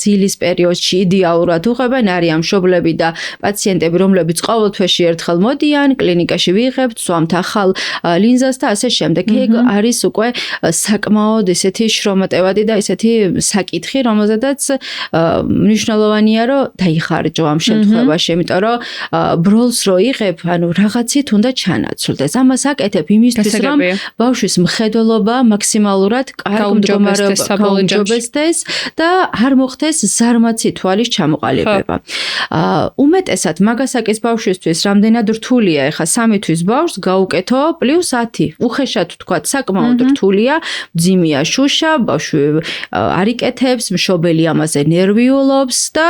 ძილის პერიოდში იდეალურად უღებენ, არიან მშობლები და პაციენტები, რომლებიც ყოველთვეში ერთხელ მოდიან, კლინიკაში ვიღებთ, სვამთ ახალ ლინზას და ასე შემდეგ. ეგ არის უკვე საკმაოდ ესეთი შრომატევადი და ესეთი საკითხი, რომელზედაც მნიშვნელოვანია, რომ დაიხარჯო ამ შემთხვევაში, იმიტომ რომ ბროლს რო იღებ, ანუ რაღაცით უნდა ჩანაცვლდეს. ამას აკეთებ იმისთვის, რომ ბავშვის მხედველობა მაქსიმალურად კარგ მდგომარეობაში გაუმჯობესდეს და არ მოხდეს ზარმაცი თვალის ჩამოყალიბება. უმეტესად მაგასაკის ბავშვისთვის რამდენად რთულია, ეხა 3 თვის ბავშვს გაუკეთო +10. უხეშად ვთქვათ, საკმაოდ რთულია, მძიმეა შუშა, ბავშვი არ იკეთებს, მშობელი ამაზე ნერვიულობს და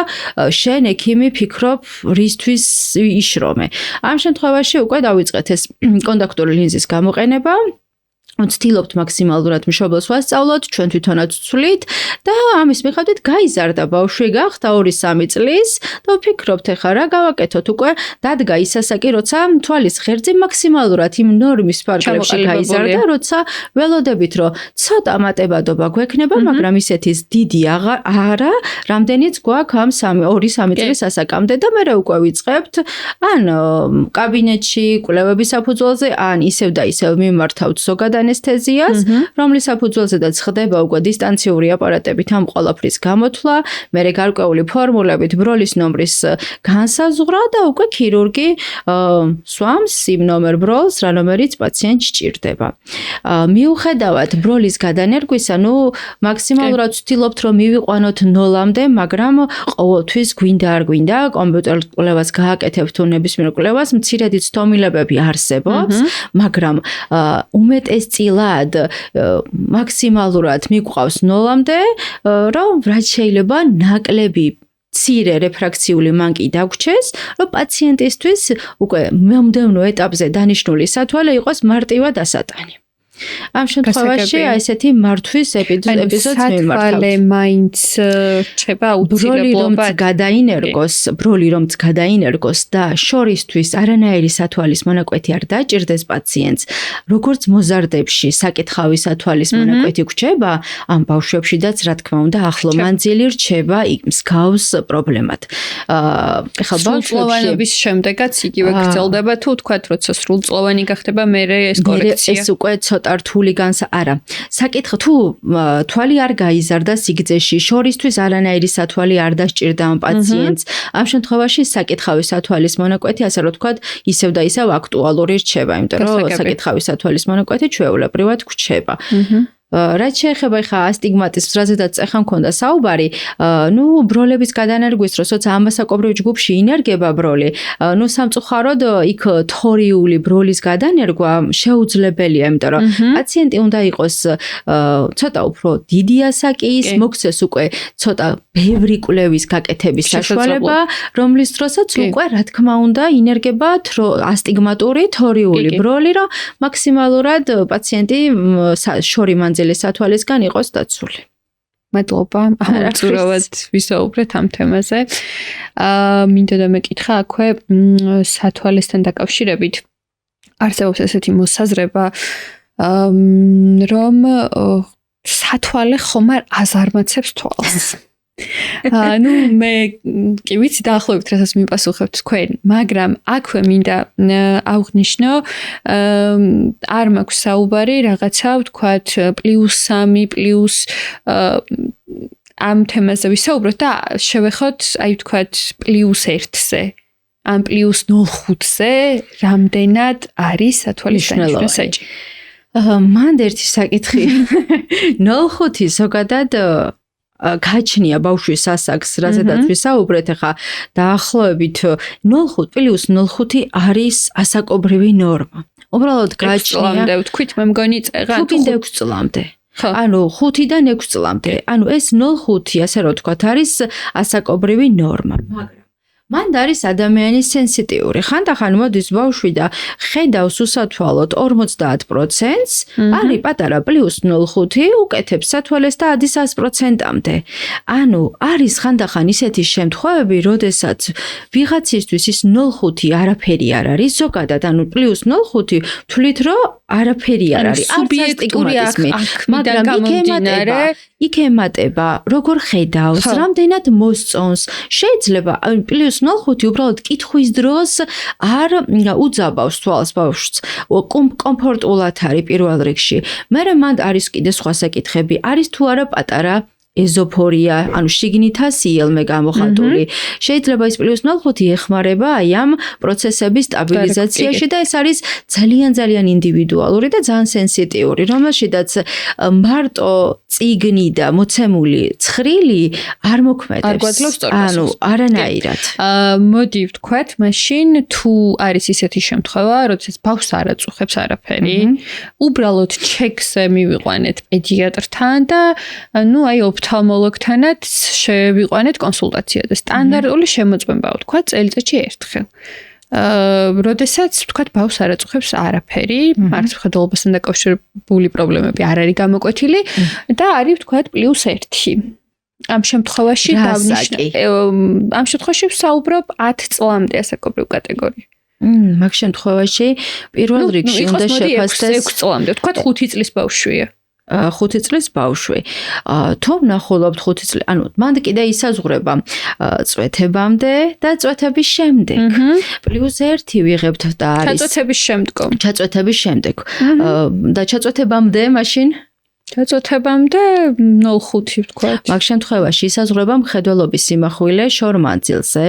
შენ ექიმი ფიქრობ, რისთვის იშრომე. ამ შემთხვევაში უკვე დავიწყეთ ეს კონტაქტური ლინზის გამოყენება. ვცდილობთ მაქსიმალურად მშობელს ვასწავლოთ, ჩვენ თვითონაც ვცვლით და ამის მიხედვით გაიზარდა ბავშვი, გახდა 2-3 წლის და ვფიქრობთ, ეხლა რა გავაკეთოთ, უკვე დადგა ის ასაკი, როცა თვალის ღერძი მაქსიმალურად იმ ნორმის ფარგლებში გაიზარდა, როცა ველოდებით, რომ ცოტა მატებადობა გვექნება, მაგრამ ისეთი დიდი არა, რამდენიც გვაქვს ამ 2-3 წლის ასაკამდე და მე უკვე ვიწყებთ ან კაბინეტში, კვლევების საფუძველზე, ან ისევ და ისევ მიმართავთ ზოგადად ანესთეზიას, რომლის საფუძველზედაც ხდება უკვე დისტანციური აპარატებით ამ ყველაფრის გამოთვლა, მერე გარკვეული ფორმულებით ბროლის ნომრის განსაზღვრა და უკვე ქირურგი სვამს იმ ნომერ ბროლს, რა ნომერიც პაციენტს სჭირდება. მიუხედავად ბროლის გადანერგვისა, მაქსიმალურად ვცდილობთ, რომ მივიყვანოთ 0-მდე, მაგრამ ყოველთვის გვინდა არ გვინდა, კომპიუტერ კვლევას გააკეთებთ თუ ნებისმიერ კვლევას, მცირედი ცდომილებები არსებობს, მაგრამ უმეტეს წილად მაქსიმალურად მიყვავს 0-მდე, რომ რაც შეიძლება ნაკლები მცირე რეფრაქციული მანკი დაგვრჩეს, რომ პაციენტისთვის უკვე მომდევნო ეტაპზე დანიშნული სათვალე იყოს მარტივად ასატანი. ამ შემთხვევაში ესეთი მართვის ეპიზოდს მიმართავთ. სათვალე მაინც რჩება აუცილებლობა ბროლი რომც გადაინერგოს და შორისთვის არანაირი სათვალის მონაკვეთი არ დაჭირდეს პაციენტს, როგორც მოზარდებში საკითხავი სათვალის მონაკვეთი გვჩება, ამ ბავშვებშიდაც რა თქმა უნდა ახლომანძილი რჩება მსგავს პრობლემად. ეხლა სრულწლოვანობის შემდეგაც იგივე გრძელდება თუ თქვათ, როცა სრულწლოვანი გახდება, მერე ეს კორექცია. ეს უკვე რთული არა. საკითხი თუ თვალი არ გაიზარდა სიგრძეში, შორისთვის არანაირი სათვალი არ დასჭირდა ამ პაციენტს, ამ შემთხვევაში საკითხავი სათვალის მონაკვეთი, ასე რომ ვთქვათ, ისევ და ისევ აქტუალური რჩება, იმიტომ რომ საკითხავი სათვალის მონაკვეთი ჩვეულებრივად გვჩება. რაც შეეხება ხა ასტიგმატის ზრაზედაც ეხა მქონდა საუბარი, ბროლების გადანერგვის დროს, როცა ამასაკობრივ ჯგუფში ინერგება ბროლი, სამწუხაროდ იქ თორიული ბროლის გადანერგვა შეუძლებელია, იმიტომ რომ პაციენტი უნდა იყოს ცოტა უფრო დიდი ასაკის, მოქცეს უკვე ცოტა ბევრი კვლევის გაკეთების საშუალება, რომლის დროსაც უკვე რა თქმა უნდა ინერგება ასტიგმატური თორიული ბროლი, რომ მაქსიმალურად პაციენტი შორი მანძილის სათვალისგან იყოს დაცული. მადლობა, ამწურავად ვისაუბრეთ ამ თემაზე. მინდა და მეკითხა აქვე სათვალესთან დაკავშირებით არსებობს ესეთი მოსაზრება, რომ სათვალე ხომ არ აზარმაცებს თვალს. მე კი ვიცი დაახლოებით რასაც მიპასუხებთ თქვენ, მაგრამ აქვე მინდა აღვნიშნო, არ მაქვს საუბარი რაღაცა ვთქვათ +3 ამ თემაზე ვისაუბროთ და შევეხოთ, ვთქვათ +1-ზე. ამ +0.5-ზე რამდენად არის სათვალის დანიშნა საჭირო. მანდ ერთი საკითხი 0.5 ზოგადად გაჩნია ბავშვის ასაკს, რაზედაც ვისაუბრეთ, ახლა დაახლოებით 0.5 არის ასაკობრივი ნორმა. უბრალოდ გაჩნია. ვთქვით, მე მგონი წეღან 6 წლამდე. ანუ 5-დან 6 წლამდე. ანუ ეს 0.5, ასე რომ ვთქვათ, არის ასაკობრივი ნორმა. მაგრამ მან არის ადამიანის სენსიტიური. ხანდახან მოდის ბავშვი და ხედავს უსათვალოდ 50%-ს, არის პატარა +0.5, უკეთებს სათვალეს და ადის 100%-მდე. ანუ არის ხანდახან ისეთი შემთხვევები, როდესაც ვიღაცისთვის ის 0.5 არაფერი არ არის, ზოგადად ანუ +0.5 თვლით რომ არაფერი არ არის, სუბიექტური მაგრამ იქ ემატება, როგორ ხედავს, რამდენად მოსწონს. შეიძლება +0.5 უბრალოდ კითხვის დროს არ უძაბავს თვალს ბავშვს. კომფორტულად არის პირველ რიგში. მერე მან არის კიდე სხვა საკითხები, არის თუ არა პატარა ეზოფორია, ანუ შიგნითა სიელმე გამოხატული. შეიძლება ის +0.5 ეხმარება აი ამ პროცესების სტაბილიზაციაში და ეს არის ძალიან ინდივიდუალური და ძალიან სენსიტიური, რომელშიც მარტო წიგნი და მოცემული ცხრილი არ მოქმედებს. ანუ არანაირად. მოდი ვთქვათ, მაშინ თუ არის ისეთი შემთხვევა, როდესაც ბავშვს არ აწუხებს არაფერი, უბრალოდ ჩექსზე მივიყვანეთ პედიატრთან და ნუ აი ოფთალმოლოგთანაც შევიყვანეთ კონსულტაციაზე. სტანდარტული შემოწმება ვთქვათ წელიწადში ერთხელ. როდესაც ვთქვათ ბავშვს არ აწუხებს არაფერი, არც მხედველობასთან დაკავშირებული პრობლემები არ არის გამოკვეთილი და არის ვთქვათ +1. ამ შემთხვევაში ამ შემთხვევაში ვსაუბრობ 10 წლამდე ასაკობრივ კატეგორია. მაგ შემთხვევაში პირველ რიგში უნდა შეფასდეს 6 წლამდე, ვთქვათ 5 წლის ბავშვია. 5 წლის ბავშვი. თუ ვნახულობთ 5 წელი, ანუ მანდ კიდე ისაზღვრება წვეთებამდე და წვეთების შემდეგ. +1 ვიღებთ და არის ჩაწვეთების შემდეგ. და ჩაწვეთებამდე მაშინ ჩაწვეთებამდე 0.5 ვთქვათ. მაგ შემთხვევაში ისაზღვრება მხედველობის სიმახვილე შორ მანძილზე,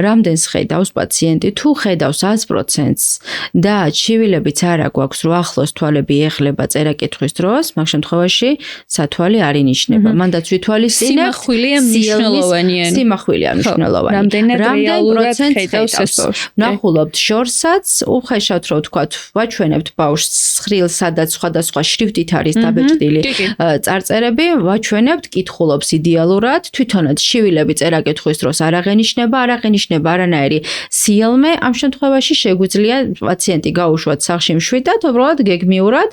რამდენს ხედავს პაციენტი, თუ ხედავს 100%-ს და ჩივილებიც არ აქვს, რომ ახლოს თვალები ეხლება წერა-კითხვის დროს, მაგ შემთხვევაში სათვალე არ ინიშნება. მანდაც ვითვალისწინებთ სიმახვილია მნიშვნელოვანი. რამდენ რეალურად ხედავს ეს ბავშვი. ნახულობთ შორსაც, უხეშავთ რომ ვთქვათ, ვაჩვენებთ ბავშვს ცხრილს, სადაც სხვადასხვა შრიფტით არის დაბეჭდილი წარწერები, ვაჩვენებთ, კითხულობს იდეალურად, თვითონაც შივილები წერა-კითხვის დროს არ აღენიშნება არანაირი სიელმე. ამ შემთხვევაში შეგვიძლია პაციენტი გაუშვათ სახლში მშვიდად, უბრალოდ გეგმიურად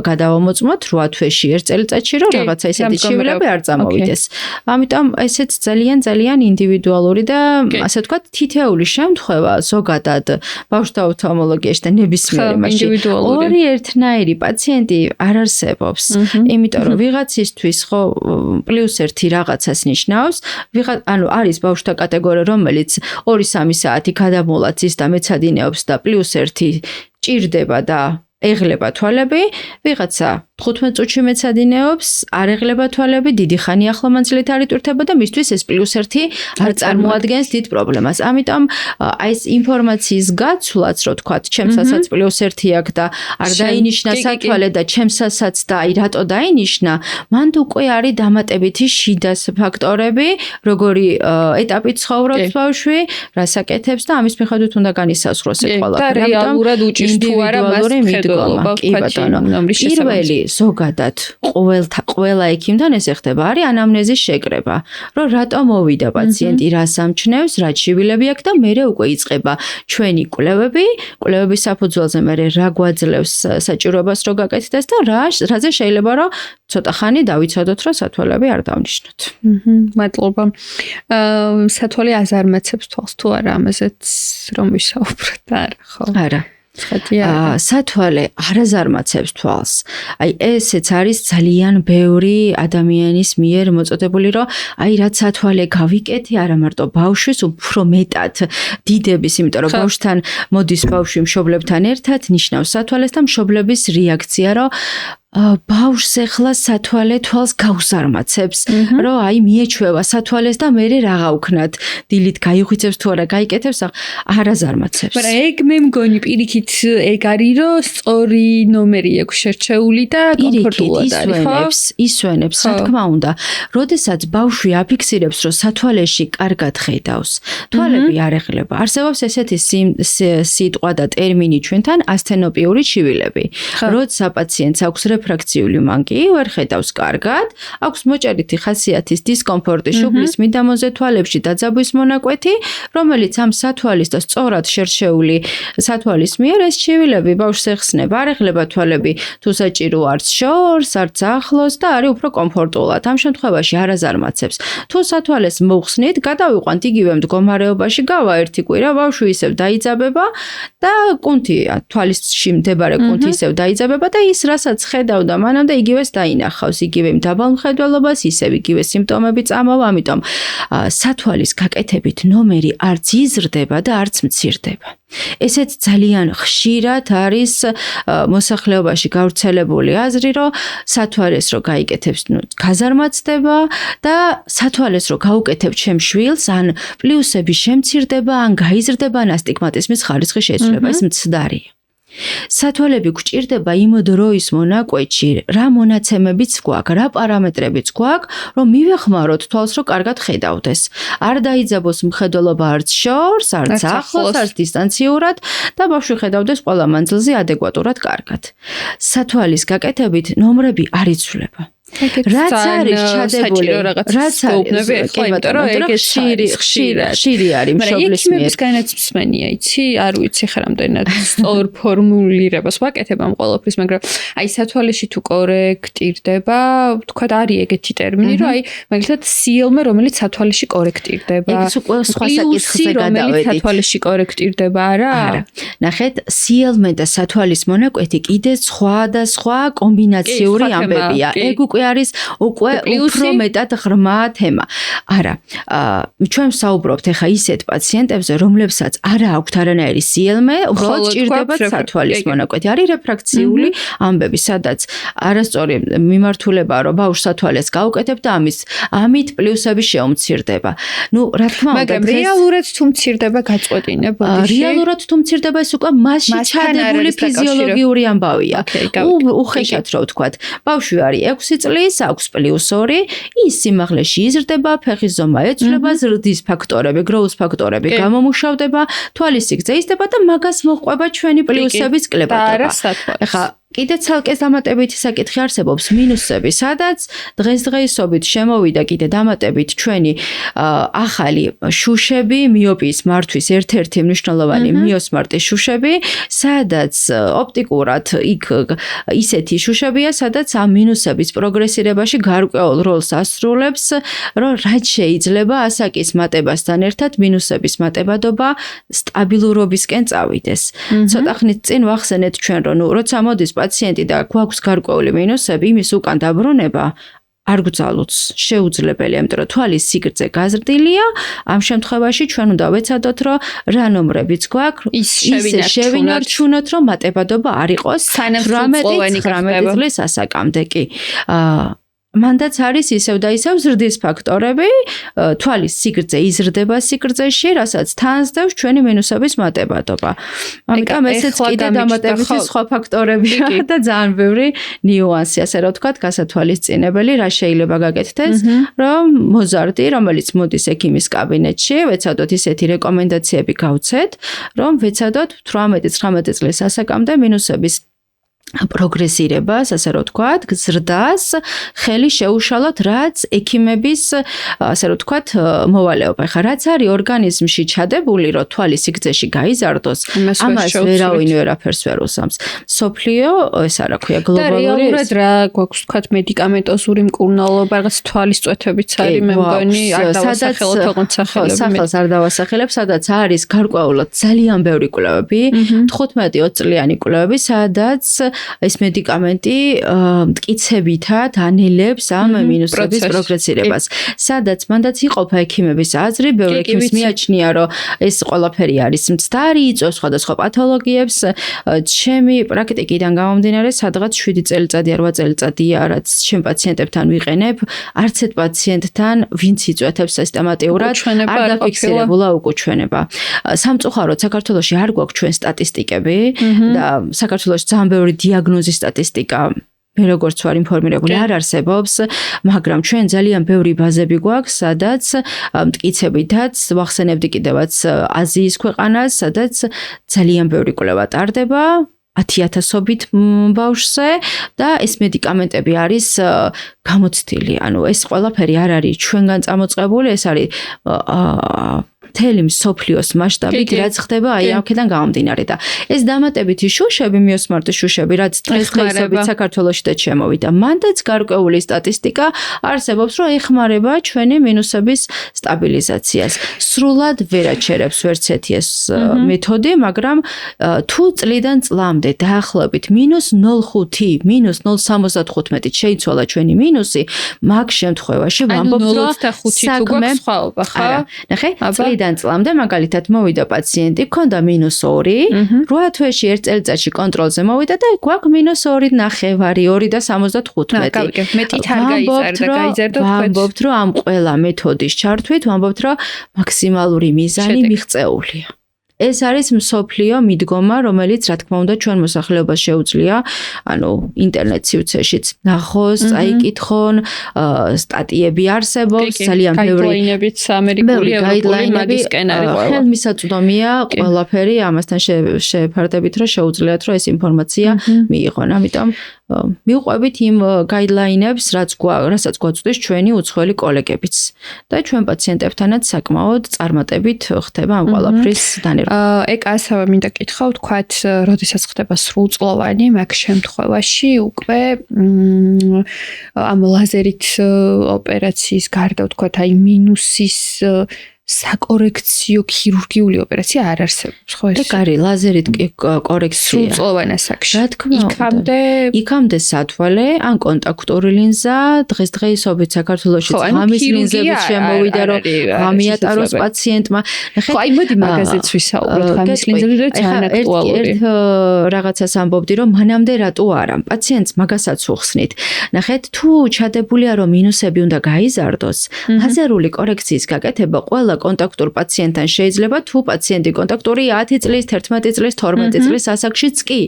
გადავამოწმოთ 8 თვეში ერთ წელიწადში, რომ რაღაცა ისეთი შივილები არ წამოვიდეს. ამიტომ ესეც ძალიან ინდივიდუალური და ასე ვთქვათ, თითეული შემთხვევა ზოგადად ბავშვთა ოფთალმოლოგიაში და ნებისმიერ იმაში ორი ერთნაირი პაციენტი არ არსებობს. იმიტომ რომ ვიღაცისთვის ხო +1 რაღაცას ნიშნავს, ანუ არის ბავშვთა კატეგორია, რომელიც 2-3 საათი გადამულად ზის და მეცადინეობს და +1 ჭირდება და ეღლება თვალები, ვიღაცა 15 წუთში მეცადინეობს, არ ეღლება თვალები, დიდი ხანი ახლო მანძილით არ იტვირთება და მისთვის ეს +1 არ წარმოადგენს დიდ პრობლემას. ამიტომ აი ეს ინფორმაციის გაცვლაც, რო თქვათ, ჩემსასაც +1 აქვს და არ დაინიშნა სათვალე და ჩემსასაც და აი რატო დაინიშნა, მანდ უკვე არის დამატებითი შიდას ფაქტორები, როგორი ეტაპით ცხოვრობს ბავშვი, რას აკეთებს და ამის მიხედვით უნდა განისაზღვროს ეს ყველაფერი. და რეალურად უჭირს თუ არა მას მხედველობა, კი ბატონო. პირველი ზოგადად ყველა ექიმთან ეს ეხება, არის ანამნეზის შეკრება, რომ რატო მოვიდა პაციენტი, რას ამჩნევს, რა ჩივილები აქვს და მერე უკვე იწყება ჩვენი კვლევების საფუძველზე მერე რა გვაძლევს საჭიროებას რო გაკეთდეს და რაზე შეიძლება რომ ცოტა ხანი დავიცადოთ, რომ სათვალები არ დავნიშნოთ. მადლობა. სათვალე აზარმაცებს თვალს თუ არა, ამაზეც რომ ვისაუბროთ, არა ხო? არა. სათვალე არაზარმაცებს თვალს. აი ესეც არის ძალიან ბევრი ადამიანის მიერ მოწოდებული, რომ აი რაც სათვალე გავიკეთე, არა მარტო ბავშვის, უფრო მეტად დიდების, იმიტომ რომ ბავშვთან მოდის ბავშვი მშობლებთან ერთად, ნიშნავს სათვალეს და მშობლების რეაქცია, რომ ბავშვს ეხლა სათვალე თვალს გაუსარმაცებს, რომ აი მიეჩვევა სათვალეს და მერე რაღა უქნათ, დილით გაიღვიძებს თუ არა გაიკეთებს, არაზარმაცებს. მაგრამ ეგ მე მგონი პირიქით ეგ არის, რომ სწორი ნომერი აქვს შერჩეული და კომფორტულად არის, ხო? ისვენებს, რა თქმა უნდა. როდესაც ბავშვი აფიქსირებს, რომ სათვალეში კარგად ხედავს, თვალები არ ეღლება. არსებობს ესეთი სიტყვა და ტერმინი ჩვენთან ასთენოპიური ჩივილები. როცა პაციენტს აქვს რეფრაქციული მანკი ვერ ხედავს კარგად, აქვს მოჭერითი ხასიათის დისკომფორტი შუბლის მიდამოზე თვალებში დაძაბვის მონაკვეთი, რომელიც ამ სათვალის და სწორად შერჩეული სათვალის მიერ ეს ჩივილები ბავშვს ეხსნება, არ ეხლება თვალები თუ საჭირო არც შორს, არც ახლოს და არის უფრო კომფორტულად. ამ შემთხვევაში არ აზარმაცებს. თუ სათვალეს მოხსნით, გადავიყვანთ იგივე მდგომარეობაში, გავა ერთი კვირა, ბავშვი ისევ დაიძაბება და კუნთი თვალში მდებარე კუნთი ისევ დაიძაბება და ის რასაც ხედავდა მანამდე იგივეს დაინახავს, იგივე დაბალ მხედველობას, ისევ იგივე სიმპტომები წამოვა, ამიტომ სათვალის გაკეთებით ნომერი არც იზრდება და არც მცირდება. ესეც ძალიან ხშირად არის მოსახლეობაში გავრცელებული აზრი, რომ სათვალეს რო გაიკეთებს, გაზარმაცდება და სათვალეს რო გაუკეთებ ჩემ შვილს, ან პლუსები შემცირდება, ან გაიზრდება, ან ასტიგმატიზმის ხარისხი შეცვლება, ეს მცდარია. სათვალები გვჭირდება იმ დროის მონაკვეთში, რა მონაცემებიც გვაქვს, რა პარამეტრებიც გვაქვს, რომ მივეხმაროთ თვალს, რომ კარგად ხედავდეს. არ დაიძაბოს მხედველობა არც შორს, არც ახლოს, არც დისტანციურად და ბავშვი ხედავდეს ყველა მანძილზე ადეკვატურად კარგად. სათვალის გაკეთებით ნომრები არ იცვლება. რაც არის ჩადებული, რაც არის, იმიტომ რომ ეგ ხშირი არის მშობლის მიერ. მაგრამ განაცმენია, იცი, არ ვიცი ხა რამდენად სწორ ფორმულირებას ვაკეთებ ამ ყველაფრის, მაგრამ აი სათვალეში თუ კორექტირდება, თქვა არის ეგეთი ტერმინი, რომ აი მაგალითად CLM, რომელიც სათვალეში კორექტირდება. ეგ უკვე სხვა საკითხზე გადავედით. რომელიც სათვალეში კორექტირდება, არა? ნახეთ, CLM და სათვალის მონაკვეთი კიდე სხვა და სხვა კომბინაციური ამბებია. ეგ უკვე არის უკვე უფრო მეტად ღრმა თემა. არა, ჩვენ ვსაუბრობთ ახლა ისეთ პაციენტებზე, რომლებსაც არ აქვთ არანაირი CLM, უბრალოდ ჭირდებათ სათვალის მონაკვეთი. არის რეფრაქციული ამბები, სადაც არასწორი მიმართულებაა, რომ ბავშვს სათვალეს გაუკეთებ და ამით პლუსები შეუმცირდება. ნუ რა თქმა უნდა, მაგრამ რეალურად თუ მცირდება გაწყვეტინე ბოდიში. რეალურად თუ მცირდება ეს უკვე მასში ჩადებული ფიზიოლოგიური ამბავია. უხეშად რო ვთქვათ, ბავშვი არის 6 წლის, აქვს +2, ის სიმაღლეში იზრდება, ფეხის ზომა ეცვლება, ზრდის ფაქტორები, growth ფაქტორები გამომუშავდება, თვალის სიგრძე იზრდება და მაგას მოჰყვება ჩვენი პლუსების კლებადობა. ეხლა კიდე ცალკე დამატებითი საკითხი არსებობს მინუსები, სადაც დღესდღეობით შემოვიდა კიდე დამატებით ჩვენი ახალი შუშები, მიოპიის მართვის ერთ-ერთი მნიშვნელოვანი მიოსმარტის შუშები, სადაც ოპტიკურად იქ ისეთი შუშებია, სადაც ამ მინუსების პროგრესირებაში გარკვეულ როლს ასრულებს, რომ რაც შეიძლება ასაკის მატებასთან ერთად მინუსების მატებადობა სტაბილურობისკენ წავიდეს. ცოტა ხნით წინ ვახსენეთ ჩვენ, რომ როცა მოდის პაციენტი და გვაქვს გარკვეული მინუსები, იმის უკან დაბრუნება არ გძალუց, შეუძლებელია, იმიტომ რომ თვალის სიგრძე გაზრდილია, ამ შემთხვევაში ჩვენ უნდა ვეცადოთ, რომ რა ნომრებიც გვაქვს, ისე შევინარჩუნოთ, რომ მატებადობა არ იყოს 18 წლის ასაკამდე კი. მანდაც არის ისევ და ისევ ზრდის ფაქტორები, თვალის სიგრძე იზრდება სიგრძეში, რასაც თანსდევს ჩვენი მინუსების მატებადობა. ამიტომ ესეც კიდე დამატებითი სხვა ფაქტორებია და ძალიან ბევრი ნიუანსი, ასე რომ ვთქვათ, გასათვალისწინებელი, რა შეიძლება გაკეთდეს, რომ მოზარდი, რომელიც მოდის ექიმის კაბინეტში, ვეცადოთ ისეთი რეკომენდაციები გავცეთ, რომ ვეცადოთ 18-19 წლის ასაკამდე მინუსების პროგრესირებას, ასე რომ ვთქვათ, გზრდას ხელი შეუშალოთ, რაც ექიმების, ასე რომ ვთქვათ, მოვალეობა. ხა რაც არის ორგანიზმში ჩადებული, რომ თვალის სიგრძეში გაიზარდოს, ამას ვერავინ ვერაფერს ვერ უსამს. სოფლიო, ეს არა ქვია გლობალური. და რეალურად რა გვაქვს ვთქვათ, მედიკამენტოზური მკურნალობა, რაღაც თვალის წვეთებიც არის, მე მგონი, არ დავასახელოთ თողონ სახელები. სახელს არ დავასახელებ, სადაც არის გარკვეულად ძალიან ბევრი კვლევები, 15-20 წლიანი კვლევები, სადაც ეს მედიკამენტი მტკიცებითად ანელებს ამ მინუსების პროგრესირებას. სადაც მანდაც იყოფა ექიმების აზრი, ბევრი ექიმს მიაჩნია, რომ ეს ყველაფერი არის მცდარი, იწვევს სხვადასხვა პათოლოგიებს. ჩემი პრაქტიკიდან გამომდინარე, სადღაც 7 წელიწადი, 8 წელიწადია, რაც ჩემ პაციენტებთან ვიყენებ, არც ერთ პაციენტთან, ვინც იწვეთებს სისტემატიურად, არ დაფიქსირებულა უკუჩვენება. სამწუხაროდ საქართველოში არ გვაქვს ჩვენ სტატისტიკები და საქართველოში ძალიან ბევრი დიაგნოზის სტატისტიკა მე როგორც ვარ ინფორმირებული არ არსებობს, მაგრამ ჩვენ ძალიან ბევრი ბაზები გვაქვს, სადაც მტკიცებითაც ვახსენებდი კიდევაც აზიის ქვეყანას, სადაც ძალიან ბევრი კვლევა ტარდება. 10,000-ობით ბავშვზე და ეს მედიკამენტები არის გამოცდილი. ანუ ეს ყველაფერი არ არის ჩვენგან წამოწყებული, ეს არის მთელი მსოფლიოს მასშტაბით რაც ხდება აი აქედან გამომდინარე და ეს დამატებითი შუშები მიოსმარტი შუშები რაც დღესდღეობით საქართველოში და შემოვიდა მანდაც გარკვეული სტატისტიკა არსებობს რომ ეხმარება ჩვენი მინუსების სტაბილიზაციას სრულად ვერ აჩერებს ვერც ერთი ეს მეთოდი მაგრამ თუ წლიდან წლამდე დაახლოებით -0.5 -0.75 შეიცვალა ჩვენი მინუსი მაგ შემთხვევაში ვამბობთ რომ საქმე სხვაობა ხო ნახე წლიდან წლამდე მაგალითად მოვიდა პაციენტი, ქონდა -2, 8 თვეში ერთ წელიწადში კონტროლზე მოვიდა და გვაქვს -2.5, 2.75. მეტით არ გაიზარდა, გაიზარდა თქვენ. ვამბობთ, რომ ამ ყველა მეთოდის ჩართვით, ვამბობთ, რომ მაქსიმალური მიზანი მიღწეულია. ეს არის მსოფლიო მიდგომა, რომელიც რა თქმა უნდა ჩვენ მოსახლეობას შეუძლია, ანუ ინტერნეტ სივრცეშიც ნახოს, წაიკითხონ, სტატიები არსებობს, ძალიან ბევრი გაიდლაინებიც ამერიკული ევროპული მაგისკენ არის ყველა. ხელმისაწვდომია ყველაფერი ამასთან შეფარდებით, რომ შეუძლიათ, რომ ეს ინფორმაცია მიიღონ. ამიტომ მივყვებით იმ გაიდლაინებს, რასაც გვაწვდის ჩვენი უცხოელი კოლეგებიც და ჩვენ პაციენტებთანაც საკმაოდ წარმატებით ხდება ამ ყველაფრის დანერგვა. ასავე მინდა კითხავ, თქვათ, როდესაც ხდება სრულწლოვანი, მაგ შემთხვევაში უკვე ამ ლაზერით ოპერაციის გარდა თქვათ, აი მინუსის საკორექციო ქირურგიული ოპერაცია არ არსებობს, ხო ეს? ეგ არის ლაზერით კორექცია. სრულწლოვან ასაკში. რა თქმა უნდა. იქამდე სათვალე, ან კონტაქტური ლინზა, დღესდღეობით საქართველოში ღამის ლინზებით შემოვიდა, რომ გამიატაროს პაციენტმა. ხო, აი მოდი მაგაზეც ვისაუბროთ, ღამის ლინზები ძალიან აქტუალური. ერთ რაღაცას ამბობდი, რომ მანამდე რატო არა? პაციენტს მაგასაც უხსნით. ნახეთ, თუ ჩადებულია, რომ მინუსები უნდა გაიზარდოს, ლაზერული კორექციის გაკეთება ყველა კონტაქტურ პაციენტთან შეიძლება თუ პაციენტი კონტაქტურია 10 წლის, 11 წლის, 12 წლის ასაკშიც კი.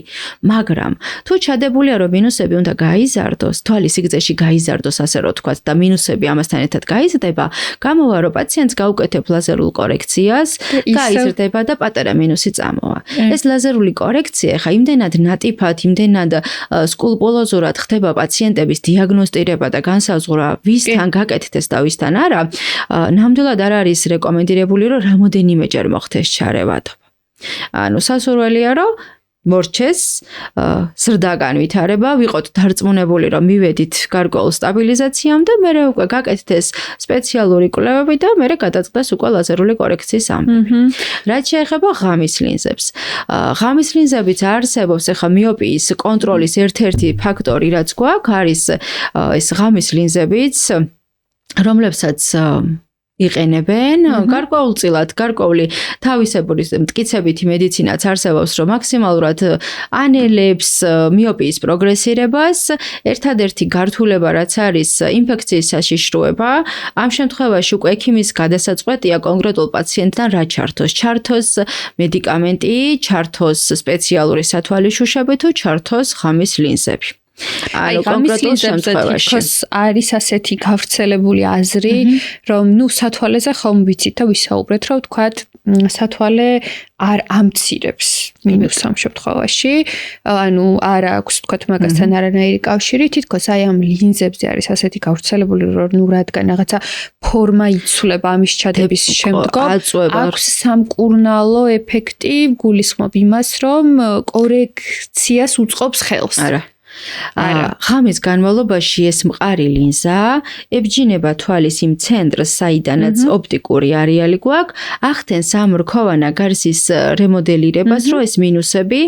მაგრამ თუ ჩადებულია რომ მინუსები უნდა გაიზარდოს, თვალის სიგრძეში გაიზარდოს ასე რომ თქვათ და მინუსები ამასთან ერთად გაიზრდება, გამოვა რომ პაციენტს გაუკეთებ ლაზერულ კორექციას, გაიზრდება და პატარა მინუსი წამოვა. ეს ლაზერული კორექცია ხა იმდენად ნატიფად, იმდენად სკულპტურულად ხდება პაციენტების დიაგნოსტირება და განსაზღვრა ვისთან გაკეთდეს და ვისთან არა, ნამდვილად არ არის რეკომენდირებული რომ რამოდენიმეჯერ მოხდეს ჩარევადობა. ანუ სასურველია რომ მორჩეს ზრდა განვითარება, ვიყოთ დარწმუნებული რომ მივედით გარკვეულ სტაბილიზაციამდე, მერე უკვე გაკეთდეს სპეციალური კვლევები და მერე გადაწყდეს უკვე ლაზერული კორექციის ამბები. რაც შეეხება ღამის ლინზებს. ღამის ლინზებიც არსებობს ახლა მიოპიის კონტროლის ერთ-ერთი ფაქტორი რაც გვაქვს არის ეს ღამის ლინზებიც რომლებსაც იყენებენ გარკვეულწილად გარკვეული თავისებური მტკიცებითი მედიცინაც არსებობს რომ მაქსიმალურად ანელებს მიოპიის პროგრესირებას ერთადერთი გართულება რაც არის ინფექციის საშიშროება ამ შემთხვევაში უკვე ექიმის გადასაწყვეტია კონკრეტულ პაციენტთან რა ჩართოს მედიკამენტი ჩართოს სპეციალური სათვალიშუშები თუ ჩართოს ღამის ლინზები ანუ კონკრეტულ შემთხვევაში არის ასეთი გავრცელებული აზრი, რომ ნუ სათვალეზე ხომ ვიცით და ვისაუბრეთ, რომ თქვათ სათვალე არ ამცირებს მინუს ამ შემთხვევაში, ანუ არ აქვს თქვათ მაგასთან არანაირი კავშირი, თითქოს აი ამ ლინზებზე არის ასეთი გავრცელებული, რომ ნუ რადგან რაღაცა ფორმა იცვლება ამის ჩადების შემდგომ, აქვს სამკურნალო ეფექტი, გულისხმობ იმას, რომ კორექციას უწყობს ხელს. არა, ღამის განმავლობაში ეს მყარი ლინზა ებჯინება თვალის იმ ცენტრს, საიდანაც ოპტიკური არეალი გვაქვს, ახდენს ამ რქოვანა გარსის რემოდელირებას, რომ ეს მინუსები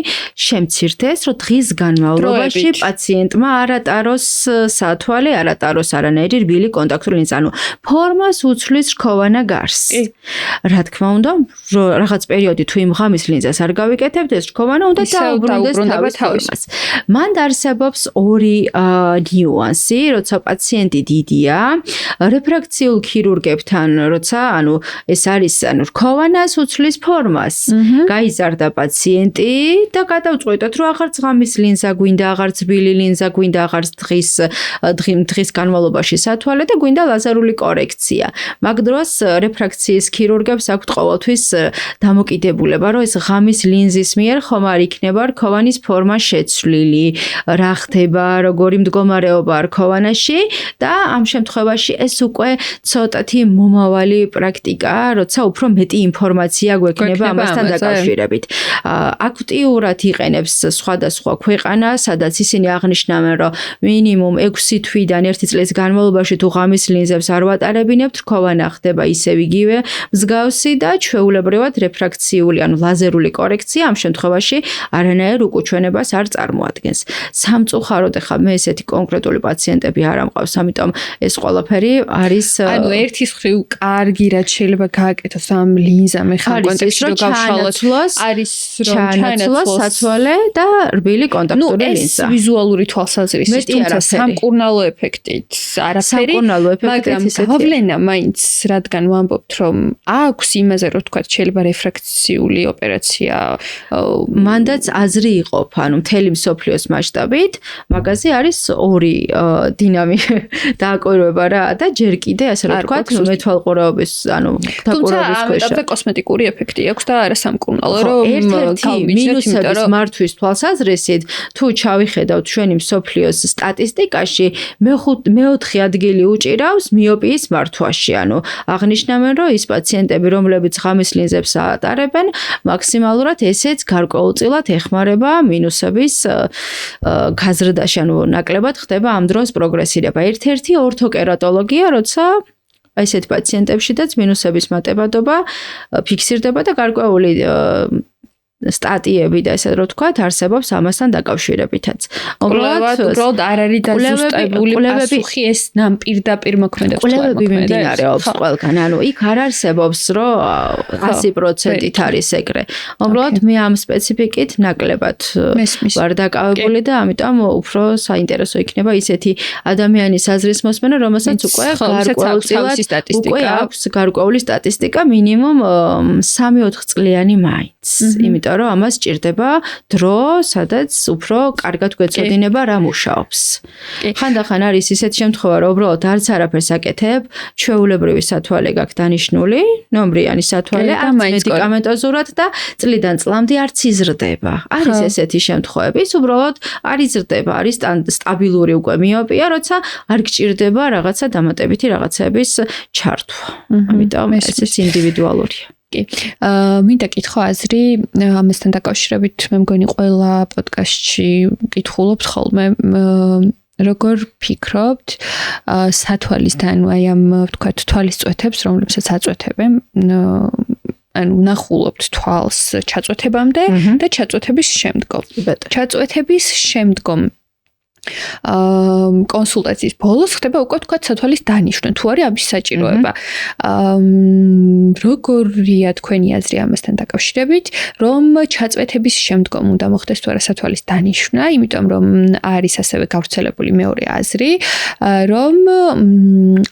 შემცირდეს, რომ დღის განმავლობაში პაციენტმა არ ატაროს სათვალე, არ ატაროს არანაირი რბილი კონტაქტური ლინზა, ანუ ფორმას უცვლის რქოვანა გარსს. რა თქმა უნდა, რაღაც პერიოდი თუ იმ ღამის ლინზას არ გავიკეთებთ, ეს რქოვანა უნდა დაუბრუნდეს თავის ფორმას. მან არსებობს არსებობს ორი ნიუანსი, როცა პაციენტი დიდია, რეფრაქციულ ქირურგებთან, როცა ეს არის რქოვანას უცვლის ფორმას. გაიზარდა პაციენტი და გადავწყვეტოთ, რომ აღარც ღამის ლინზა გვინდა, აღარც თბილი ლინზა გვინდა, აღარც დღის განმავლობაში სათვალე და გვინდა ლაზერული კორექცია. მაგ დროს რეფრაქციის ქირურგებს აქვთ ყოველთვის დამოკიდებულება, რომ ეს ღამის ლინზის მიერ ხომ არ იქნება რქოვანის ფორმა შეცვლილი, რა ხდება, როგორი მდგომარეობა რქოვანაში და ამ შემთხვევაში ეს უკვე ცოტათი მომავალი პრაქტიკაა, როცა უფრო მეტი ინფორმაცია გვექნება ამასთან დაკავშირებით. აქტიურად იყენებს სხვადასხვა ქვეყანა, სადაც ისინი აღნიშნავენ, რომ მინიმუმ 6 თვიდან 1 წლის განმავლობაში თუ ღამის ლინზებს არ ვატარებინებთ, რქოვანა ხდება ისევ იგივე მსგავსი და ჩვეულებრივად რეფრაქციული, ლაზერული კორექცია ამ შემთხვევაში არანაირ უკუჩვენებას არ წარმოადგენს. სამწუხაროდ ახლა მე ესეთი კონკრეტული პაციენტები არ ამყავს, ამიტომ ეს ყველაფერი არის ერთის მხრივ კარგი რაც შეიძლება გააკეთოს ამ ლინზამ ახლა კონტექსტში რომ გავშალოთ არის რომ ჩაანაცვლოს სათვალე და რბილი კონტაქტური ლინზა. ეს ვიზუალური თვალსაზრისით თუმცა სამკურნალო ეფექტით არაფერი, მაგრამ გავლენა მაინც რადგან ვამბობთ რომ აქვს იმაზე რომ თქვა შეიძლება რეფრაქციული ოპერაცია მანდაც აზრი იყოფ, მთელი მსოფლიოს მასშტაბით, მაგაზე არის ორი დააკვირვება რა და ჯერ კიდე ასე რომ თქვა მეთვალყურეობის დაკვირვების ქვეშ. თუმცა კოსმეტიკური ეფექტი აქვს და არა სამკურნალო რომ ერთ-ერთი მინუსების მართვის თვალსაზრისით თუ ჩავიხედავთ ჩვენი მსოფლიოს სტატისტიკაში მეოთხე ადგილი უჭირავს მიოპიის მართვაში. აღნიშნავენ რომ ის პაციენტები რომლებიც ღამის ლინზებს ატარებენ მაქსიმალურად ესეც გარკვეულწილად ეხმარება მინუსების გაზრდაში, ნაკლებად ხდება ამ დროს პროგრესირება. ერთ-ერთი ორთოკერატოლოგია, როცა ესეთ პაციენტებშიც მინუსების მატებადობა ფიქსირდება და გარკვეული სტატიები და ესე რომ თქვათ არსებობს ამასთან დაკავშირებითაც. უბრალოდ არ არის დაზუსტებული პასუხი ეს პირდაპირ მოქმედებს. კვლევები მიმდინარეობს ყველგან. იქ არ არსებობს რომ 100%-ით არის ეგრე. უბრალოდ მე ამ სპეციფიკით ნაკლებად ვარ დაკავებული და ამიტომ უფრო საინტერესო იქნება ისეთი ადამიანის აზრის მოსმენა, რომელსაც უკვე აქვს გარკვეული სტატისტიკა მინიმუმ 3-4 წლიანი მაინც. იმიტომ რომ ამას ჭირდება დრო, სადაც უფრო კარგად გვეწოდინება რა მუშაობს. ხანდახან არის ისეთი შემთხვევა, რომ უბრალოდ არც არაფერს აკეთებ, ჩვეულებრივი სათვალე გაქვს დანიშნული, ნომრიანი სათვალე, არც მედიკამენტოზურად და წლიდან წლამდე არც იზრდება. არის ესეთი შემთხვევები, უბრალოდ არ იზრდება, არის სტაბილური უკვე მიოპია, როცა არ გჭირდება რაღაცა დამატებითი რაღაცების ჩართვა. ამიტომ ესეც ინდივიდუალურია. მინდა კითხო აზრი ამასთან დაკავშირებით მე მგონი ყველა პოდკასტში კითხულობთ ხოლმე როგორ ფიქრობთ სათვალისთან აი ამ ვთქვათ თვალის წვეთებს რომლებსაც აწვეთებენ ნახულობთ თვალს ჩაწვეთებამდე და ჩაწვეთების შემდგომ. ჩაწვეთების შემდგომ კონსულტაციის ბოლოს ხდება უკვე თქვა სათვალის დანიშვნა თუ არის ამის საჭიროება. როგორია თქვენი აზრი ამასთან დაკავშირებით, რომ ჩაწვეთების შემდგომ უნდა მოხდეს თუ არა სათვალის დანიშვნა, იმიტომ რომ არის ასევე გავრცელებული მეორე აზრი, რომ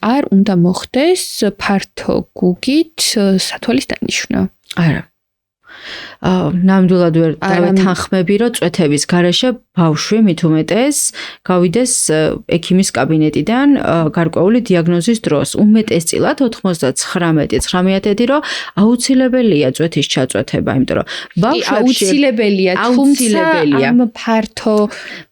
არ უნდა მოხდეს ფართო გუგით სათვალის დანიშვნა. არა. ნამდვილად ვერ დავეთანხმები, რომ წვეთების გარეშე ბავშვი მით უმეტეს გავიდეს ექიმის კაბინეტიდან გარკვეული დიაგნოზის დროს. უმეტესწილად 99.9 რომ აუცილებელია წვეთის ჩაწვეთება, იმიტომ რომ ბავშვებში აუცილებელია, თუმცა ამ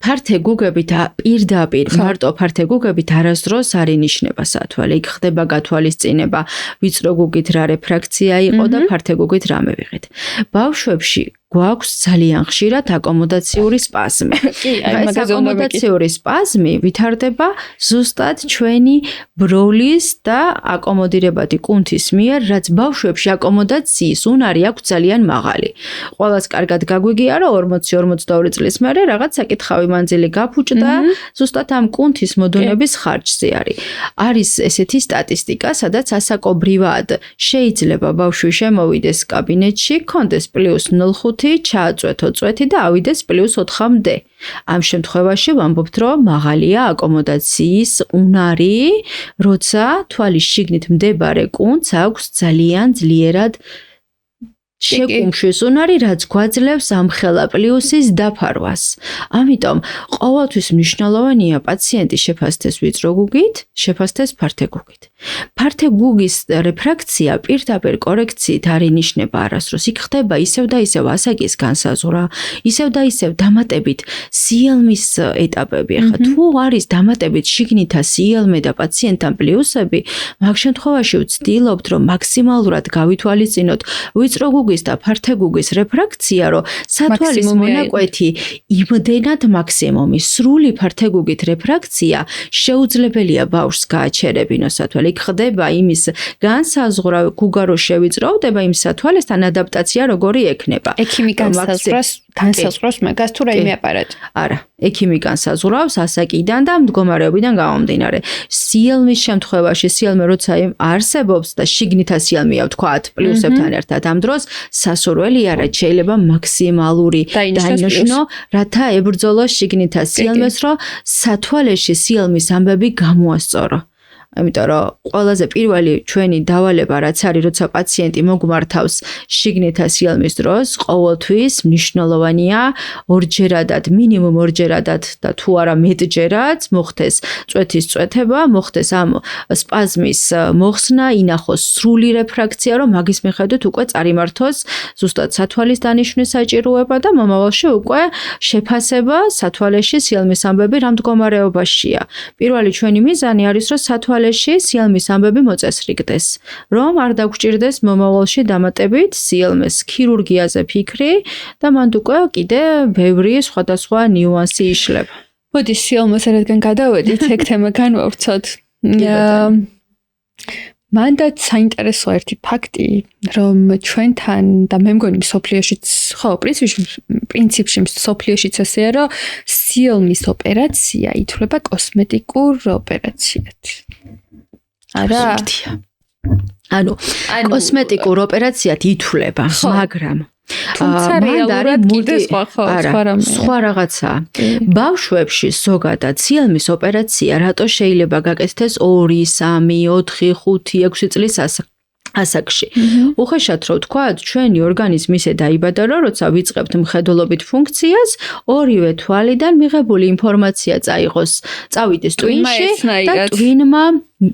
ფართე გუგებით პირდაპირ მარტო ფართე გუგებით არასდროს არ ინიშნება სათვალე. იქ ხდება გათვალისწინება, ვიწრო გუგით რა რეფრაქცია იყო და ფართე გუგით რა მივიღეთ. ბავშვებში გვაქვს ძალიან ხშირად აკომოდაციური სპაზმი. ეს აკომოდაციური სპაზმი ვითარდება ზუსტად ჩვენი ბროლის და აკომოდირებადი კუნთის მიერ, რაც ბავშვებში აკომოდაციის უნარი აქვს ძალიან მაღალი. ყველას კარგად გაგვიგია, რომ 40-42 წლის მერე რაღაც საკითხავი მანძილი გაფუჭდა, ზუსტად ამ კუნთის მოდონების ხარჯზე არის. არის ესეთი სტატისტიკა, სადაც ასაკობრივად შეიძლება ბავშვი შემოვიდეს კაბინეტში, კონდეს +0.5 5, ჩააწვეთო წვეთი და ავიდეს +4-მდე. ამ შემთხვევაში ვამბობთ, რომ მაღალია აკომოდაციის უნარი, როცა თვალის შიგნით მდებარე კუნთს აქვს ძალიან ძლიერად შეკუმშვის უნარი, რაც გვაძლევს ამხელა პლუსის დაფარვას. ამიტომ ყოველთვის მნიშვნელოვანია პაციენტი შეფასდეს ვიწრო გუგით, შეფასდეს ფართე გუგით. ფართე გუგის რეფრაქცია პირდაპირ კორექციით არ ინიშნება არასდროს. იქ ხდება ისევ და ისევ ასაკის განსაზღვრა, ისევ და ისევ დამატებით სიელმის ეტაპები. ახლა თუ არის დამატებით შიგნითა სიელმე და პაციენტთან პლუსები, მაგ შემთხვევაში ვცდილობთ, რომ მაქსიმალურად გავითვალისწინოთ ვიწრო გუგის და ფართე გუგის რეფრაქცია, რომ სათვალის მონაკვეთი იმდენად მაქსიმუმი, სრული ფართე გუგით რეფრაქცია შეუძლებელია ბავშვს გააჩერებინოს სათვალე. იქ ხდება იმის განსაზღვრა, გუგა რო შევიწროვდება იმ სათვალესთან ადაპტაცია როგორი ექნება. ექიმი განსაზღვრავს მაგას თუ რაიმე აპარატი? არა, ექიმი განსაზღვრავს ასაკიდან და მდგომარეობიდან გამომდინარე. სიელმის შემთხვევაში, სიელმე როცა არსებობს და შიგნითა სიელმეა ვთქვათ, პლუსებთან ერთად ამ დროს სასურველია, რაც შეიძლება მაქსიმალური დაინიშნო, რათა ებრძოლოს შიგნითა სიელმეს, რომ სათვალეში სიელმის ამბები გამოასწორო. ამიტომ რომ ყველაზე პირველი ჩვენი დავალება რაც არის, როცა პაციენტი მოგმართავს შიგნითა სიელმის დროს, ყოველთვის მნიშვნელოვანია ორჯერადად, მინიმუმ ორჯერადად და თუ არა მეტჯერად მოხდეს წვეთის წვეთება, მოხდეს ამ სპაზმის მოხსნა, ინახოს სრული რეფრაქცია, რომ მაგის მიხედვით უკვე წარიმართოს ზუსტად სათვალის დანიშვნის საჭიროება და მომავალში უკვე შეფასება სათვალეში სიელმის ამბები რა მდგომარეობაშია. პირველი ჩვენი მიზანი არის, რომ სათვალეში სიელმის ამბები მოწესრიგდეს, რომ არ დაგჭირდეს მომავალში დამატებით სიელმეს ქირურგიაზე ფიქრი და მანდ უკვე კიდე ბევრი სხვადასხვა ნიუანსი იშლება. მოდი სიელმეს რადგან გადავედით, ეგ თემა განვავრცოთ. მანდაც საინტერესო ერთი ფაქტი, რომ ჩვენთან და მე მგონი მსოფლიოშიც, ხო, პრინციპში მსოფლიოშიც ესეა, რომ სიელმის ოპერაცია ითვლება კოსმეტიკურ ოპერაციად. არა? ანუ კოსმეტიკურ ოპერაციად ითვლება, მაგრამ თუმცა რეალურად კიდე სხვა რაღაცაა. ბავშვებში ზოგადად სიელმის ოპერაცია რატო შეიძლება გაკეთდეს 2, 3, 4, 5, 6 წლის ასაკში. უხეშად რო ვთქვათ, ჩვენი ორგანიზმი ისე დაიბადა, რომ როცა ვიწყებთ მხედველობით ფუნქციას, ორივე თვალიდან მიღებული ინფორმაცია წავიდეს ტვინში და ტვინმა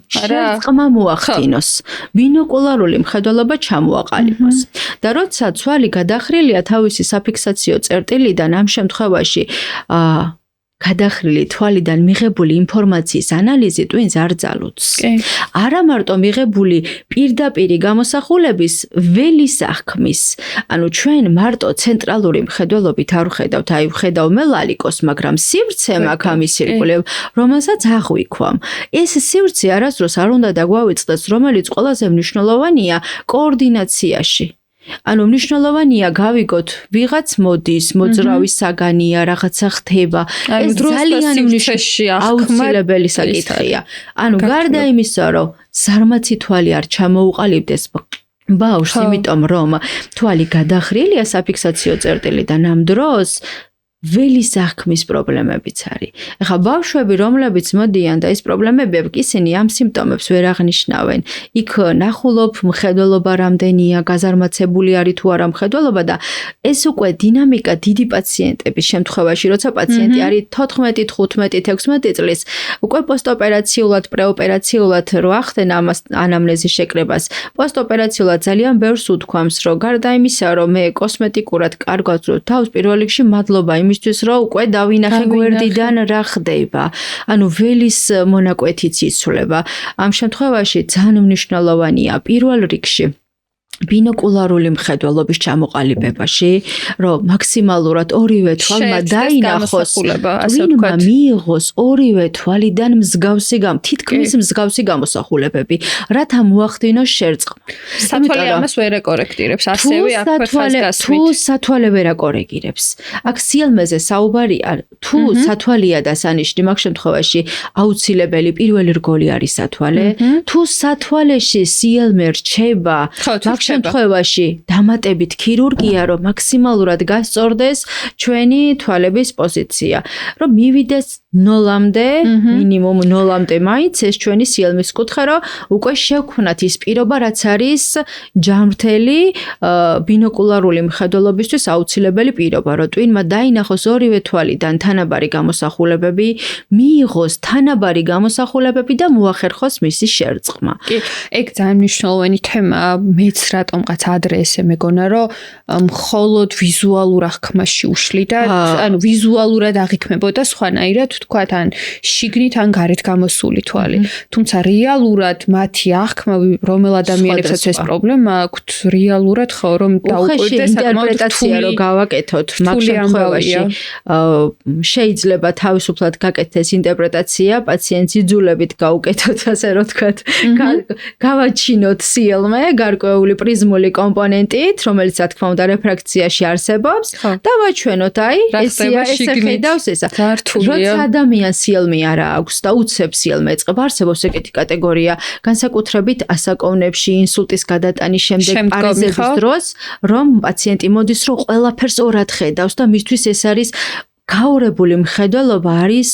შერწყმა მოახდინოს. ბინოკულარული მხედველობა ჩამოაყალიბოს. და როცა ცვალი გადახრილია თავისი საფიქსაციო წერტილიდან, ამ შემთხვევაში გადახრილი თვალიდან მიღებული ინფორმაციის ანალიზი ტვინს არ ძალუძს. არა მარტო მიღებული პირდაპირი გამოსახულების ველის აღქმის. ანუ ჩვენ მარტო ცენტრალური მხედველობით არ ვხედავთ, აი ვხედავ მე ლალიკოს, მაგრამ სივრცე მაქვს ამის ირგვლივ, რომელსაც აღვიქვამ. ეს სივრცე არასდროს არ უნდა დაგვავიწყდეს, რომელიც ყველაზე მნიშვნელოვანია კოორდინაციაში. ანუ მნიშვნელოვანია გავიგოთ, ვიღაც მოდის, მოძრავი საგანია, რაღაცა ხდება. ეს ძალიან აუცილებელი საკითხია. ანუ გარდა იმისა, რომ ზარმაცი თვალი არ ჩამოუყალიბდეს ბავშვს, იმიტომ რომ თვალი გადახრილია საფიქსაციო წერტილიდან ამ დროს ველის აღქმის პრობლემებიც არის. ეხლა ბავშვები, რომლებიც მოდიან და ეს პრობლემები აქვს, ისინი ამ სიმპტომებს ვერ აღნიშნავენ. იქ ნახულობ მხედველობა რამდენია, გაზარმაცებული არის თუ არა მხედველობა და ეს უკვე დინამიკა დიდი პაციენტების შემთხვევაში, როცა პაციენტი არის 14, 15, 16 წლის, უკვე პოსტოპერაციულად, პრეოპერაციულად რო ახდენ ამას ანამნეზის შეკრებას, პოსტოპერაციულად ძალიან ბევრს უთქვამს, რომ გარდა იმისა, რომ მე კოსმეტიკურად კარგად ვძვრ თავს, პირველ რიგში მადლობა იმისთვის, რომ უკვე დავინახე გვერდიდან რა ხდება. ანუ ველის მონაკვეთიც იცვლება. ამ შემთხვევაში ძალიან მნიშვნელოვანია პირველ რიგში ბინოკულარული მხედველობის ჩამოყალიბებაში, რომ მაქსიმალურად ორივე თვალმა დაინახოს, ვინმა მიიღოს ორივე თვალიდან თითქმის მსგავსი გამოსახულებები, რათა მოახდინოს შერწყმა. სათვალე ამას ვერ ეკორექტირებს, ასევე აქ ხასგასვით. თუ სათვალე ვერ აკორექტირებს, აქ სიელმეზე საუბარია, თუ სათვალეა დასანიშნი, მაგ შემთხვევაში აუცილებელი პირველი რგოლი არის სათვალე. თუ სათვალეში სიელმე რჩება, მაგ შემთხვევაში დამატებით ქირურგია, რომ მაქსიმალურად გასწორდეს ჩვენი თვალების პოზიცია, რომ მივიდეს 0-მდე, მინიმუმ 0-მდე მაინც ეს ჩვენი სიელმის კუთხე, რომ უკვე შევქმნათ ის პირობა, რაც არის ჯანმრთელი ბინოკულარული მხედველობისთვის აუცილებელი პირობა, რომ ტვინმა დაინახოს ორივე თვალიდან თანაბარი გამოსახულებები, მიიღოს თანაბარი გამოსახულებები და მოახერხოს მისი შერწყმა. კი, ეგ ძალიან მნიშვნელოვანი თემაა, მეც რატომღაც ადრე ესე მეგონა, რომ მხოლოდ ვიზუალურ აღქმაში უშლიდათ, ანუ ვიზუალურად აღიქმებოდა სხვანაირად, თქვათ, ან შიგნით, ან გარეთ გამოსული თვალი. თუმცა რეალურად მათი აღქმა, რომელ ადამიანებსაც ეს პრობლემა აქვთ, რეალურად ხო, რომ დაუკვირდეს ინტერპრეტაცია რომ გავაკეთოთ, მაგ შემთხვევაში შეიძლება თავისუფლად გაკეთდეს ინტერპრეტაცია, პაციენტს იძულებით გაუკეთოთ, ასე რომ თქვათ, გავაჩინოთ სიელმე გარკვეული პრიზმული კომპონენტით, რომელიც რა თქმა უნდა რეფრაქციაში არსებობს და ვაჩვენოთ, აი, ესეა, ესე ხედავს ესა. როცა ადამიანს სიელმე არ აქვს და უცებ სიელმე ეწყება, არსებობს ეგეთი კატეგორია, განსაკუთრებით ასაკოვნებში, ინსულტის გადატანის შემდეგ პარიზების დროს, რომ პაციენტი მოდის, რომ ყველაფერს ორად ხედავს და მისთვის ეს არის გაურებული მხედველობა არის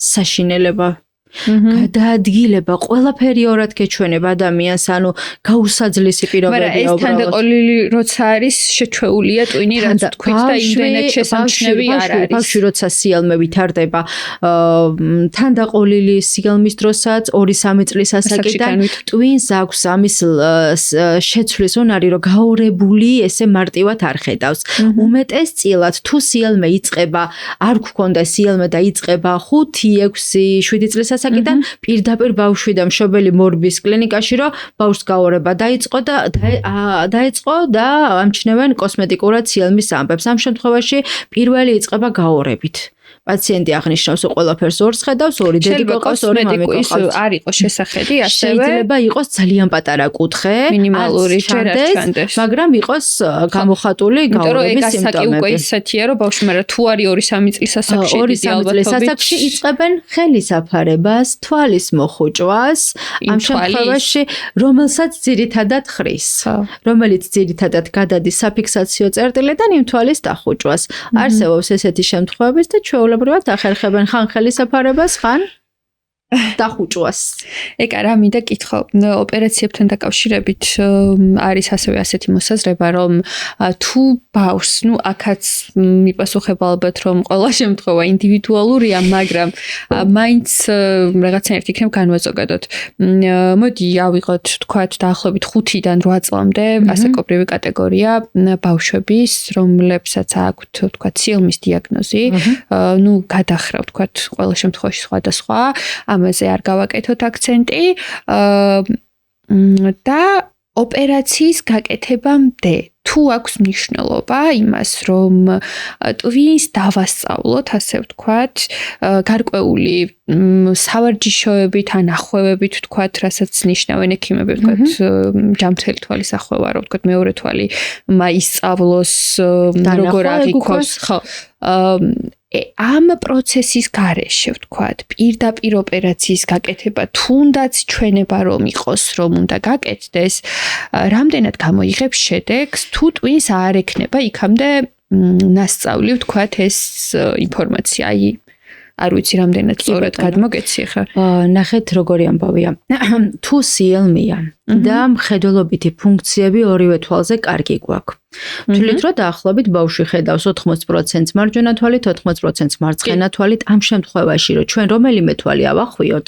საშინელება. გადაადგილება, ყველაფერი ორად გეჩვენება ადამიანს, ანუ გაუსაძლისი პირობებია უბრალოდ. მაგრამ ეს თანდაყოლილი როცა არის შეჩვეულია ტვინი, რაც თქვით და იმდენად შესამჩნევი არ არის. ბავშვი როცა სიელმე ვითარდება, თანდაყოლილი სიელმის დროსაც 2-3 წლის ასაკიდან ტვინს აქვს ამის შეცვლის უნარი, რომ გაურებული ესე მარტივად არ ხედავს. უმეტესწილად თუ სიელმე იწყება, არ გქონდა სიელმე და იწყება 5, 6, 7 წლის ასაკიდან პირდაპირ ბავშვი და მშობელი მორბის კლინიკაში, რომ ბავშვს გაურება დაიწყო და ამჩნევენ კოსმეტიკურად სიელმის ამბებს. ამ შემთხვევაში პირველი იწყება გაურებით. პაციენტი აღნიშნავს, რომ ყველაფერს ორს ხედავს, ორი დედი ყავს, ორი მამი ყავს. არ იყოს შესახედი, ასევე შეიძლება იყოს ძალიან პატარა კუთხე, მინიმალური ჯერ არ ჩანდეს, მაგრამ იყოს გამოხატული გაურების სიმპტომები. უკვე ისეთია, რომ ბავშვმა რა თუ არის 2-3 წლის ასაკში, 2-3 წლის ასაკში იწყებენ ხელის აფარებას, თვალის მოხუჭვას, ამ შემთხვევაში, რომელსაც ძირითადად ხრის, რომელიც ძირითადად გადადის საფიქსაციო წერტილიდან იმ თვალის დახუჭვას. არსებობს ესეთი შემთხვევებიც და ჩვეულებრივად ახერხებენ ხან ხელის აფარებას, ხან დახუჭვას. ეგ რა მინდა კითხო, ოპერაციებთან დაკავშირებით არის ასევე ასეთი მოსაზრება, რომ თუ ბავშვს, აქაც მიპასუხება ალბათ, რომ ყველა შემთხვევა ინდივიდუალურია, მაგრამ მაინც რაღაცნაირად იქნებ განვაზოგადოთ. მოდი ავიღოთ, თქვათ, დაახლოებით 5-დან 8 წლამდე ასაკობრივი კატეგორია ბავშვების, რომლებსაც აქვთ, თქვათ, სიელმის დიაგნოზი, გადახრა, თქვათ, ყველა შემთხვევაში სხვადასხვა. ამაზე არ გავაკეთოთ აქცენტი და ოპერაციის გაკეთებამდე თუ აქვს მნიშვნელობა იმას, რომ ტვინს დავასწავლოთ, ასე ვთქვათ, გარკვეული სავარჯიშოებით ან ახვევებით, ვთქვათ, რასაც ნიშნავენ ექიმები, ვთქვათ, ჯანმრთელი თვალის ახვევა, რომ ვთქვათ, მეორე თვალი ისწავლოს, როგორ აღიქვას, ხო. ამ პროცესის გარეშე, ვთქვათ, პირდაპირ ოპერაციის გაკეთება, თუნდაც ჩვენება რომ იყოს, რომ უნდა გაკეთდეს, რამდენად გამოიღებს შედეგს, თუ ტვინს არ ექნება იქამდე ნასწავლი, ვთქვათ, ეს ინფორმაცია, აი, არ ვიცი რამდენად სწორად გადმოგეცი ხა. ნახეთ როგორი ამბავია. თუ სიელმია და მხედველობითი ფუნქციები ორივე თვალზე კარგი გვაქვს. თვლით, რომ დაახლოებით ბავშვი ხედავს 80% მარჯვენა თვალით, 80% მარცხენა თვალით, ამ შემთხვევაში, რომ ჩვენ რომელიმე თვალი ავახვიოთ,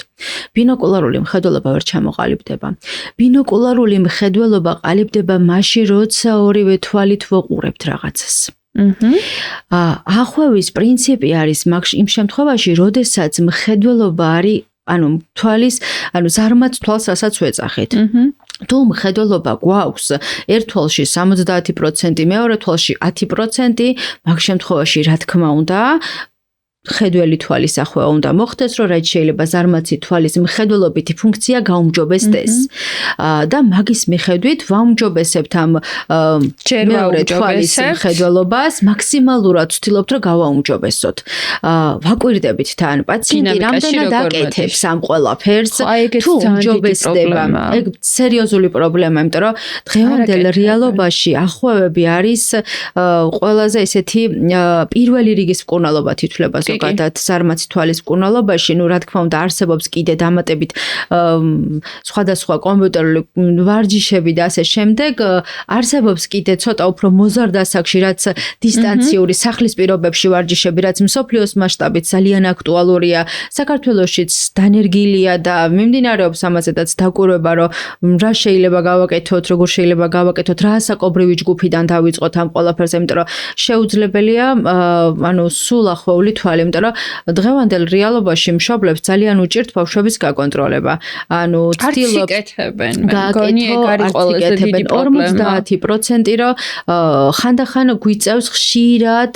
ბინოკულარული მხედველობა ვერ ჩამოყალიბდება. ბინოკულარული მხედველობა ყალიბდება მაშინ, როცა ორივე თვალით ვუყურებთ რაღაცას. ახვევის პრინციპი არის იმ შემთხვევაში, როდესაც მხედველობა არის, ზარმაც თვალს რასაც ვეძახით. თუ მხედველობა გვაქვს ერთ თვალში 70%, მეორე თვალში 10%, მაგ შემთხვევაში, რა თქმა უნდა, მხედველი თვალის ახვევა უნდა მოხდეს, რომ რაც შეიძლება ზარმაცი თვალის მხედველობითი ფუნქცია გაუმჯობესდეს. და მაგის მიხედვით ვაუმჯობესებთ ამ მეორე თვალის მხედველობას, მაქსიმალურად ვცდილობთ, რომ გავაუმჯობესოთ. ვაკვირდებით თან პაციენტი რამდენად აკეთებს ამ ყველაფერს, თუ უმჯობესდება. ეგ სერიოზული პრობლემა, იმიტომ რომ დღევანდელ რეალობაში ახვევები არის ყველაზე ესეთი პირველი რიგის მკურნალობა თითქოს ზოგადად ზარმაცი თვალის მკურნალობაში, ну რა თქმა უნდა არსებობს კიდე დამატებით სხვადასხვა კომპიუტერული ვარჯიშები და ასე შემდეგ, არსებობს კიდე ცოტა უფრო მოზარდ ასაკში, რაც დისტანციური სახლის პირობებში ვარჯიშები, რაც მსოფლიოს მასშტაბით ძალიან აქტუალურია, საქართველოშიც დანერგილია და მიმდინარეობს ამაზედაც დაკვირვება, რომ რა შეიძლება გავაკეთოთ, როგორ შეიძლება გავაკეთოთ, რა ასაკობრივი ჯგუფიდან დავიწყოთ ამ ყველაფერს, იმიტომ რომ შეუძლებელია სულ ახვეული თვალი, იმიტომ რომ დღევანდელ რეალობაში მშობლებს ძალიან უჭირთ ბავშვების გაკონტროლება. ცდილობთ გაკეთებენ 50%, რომ ხანდახან გვიწევს ხშირად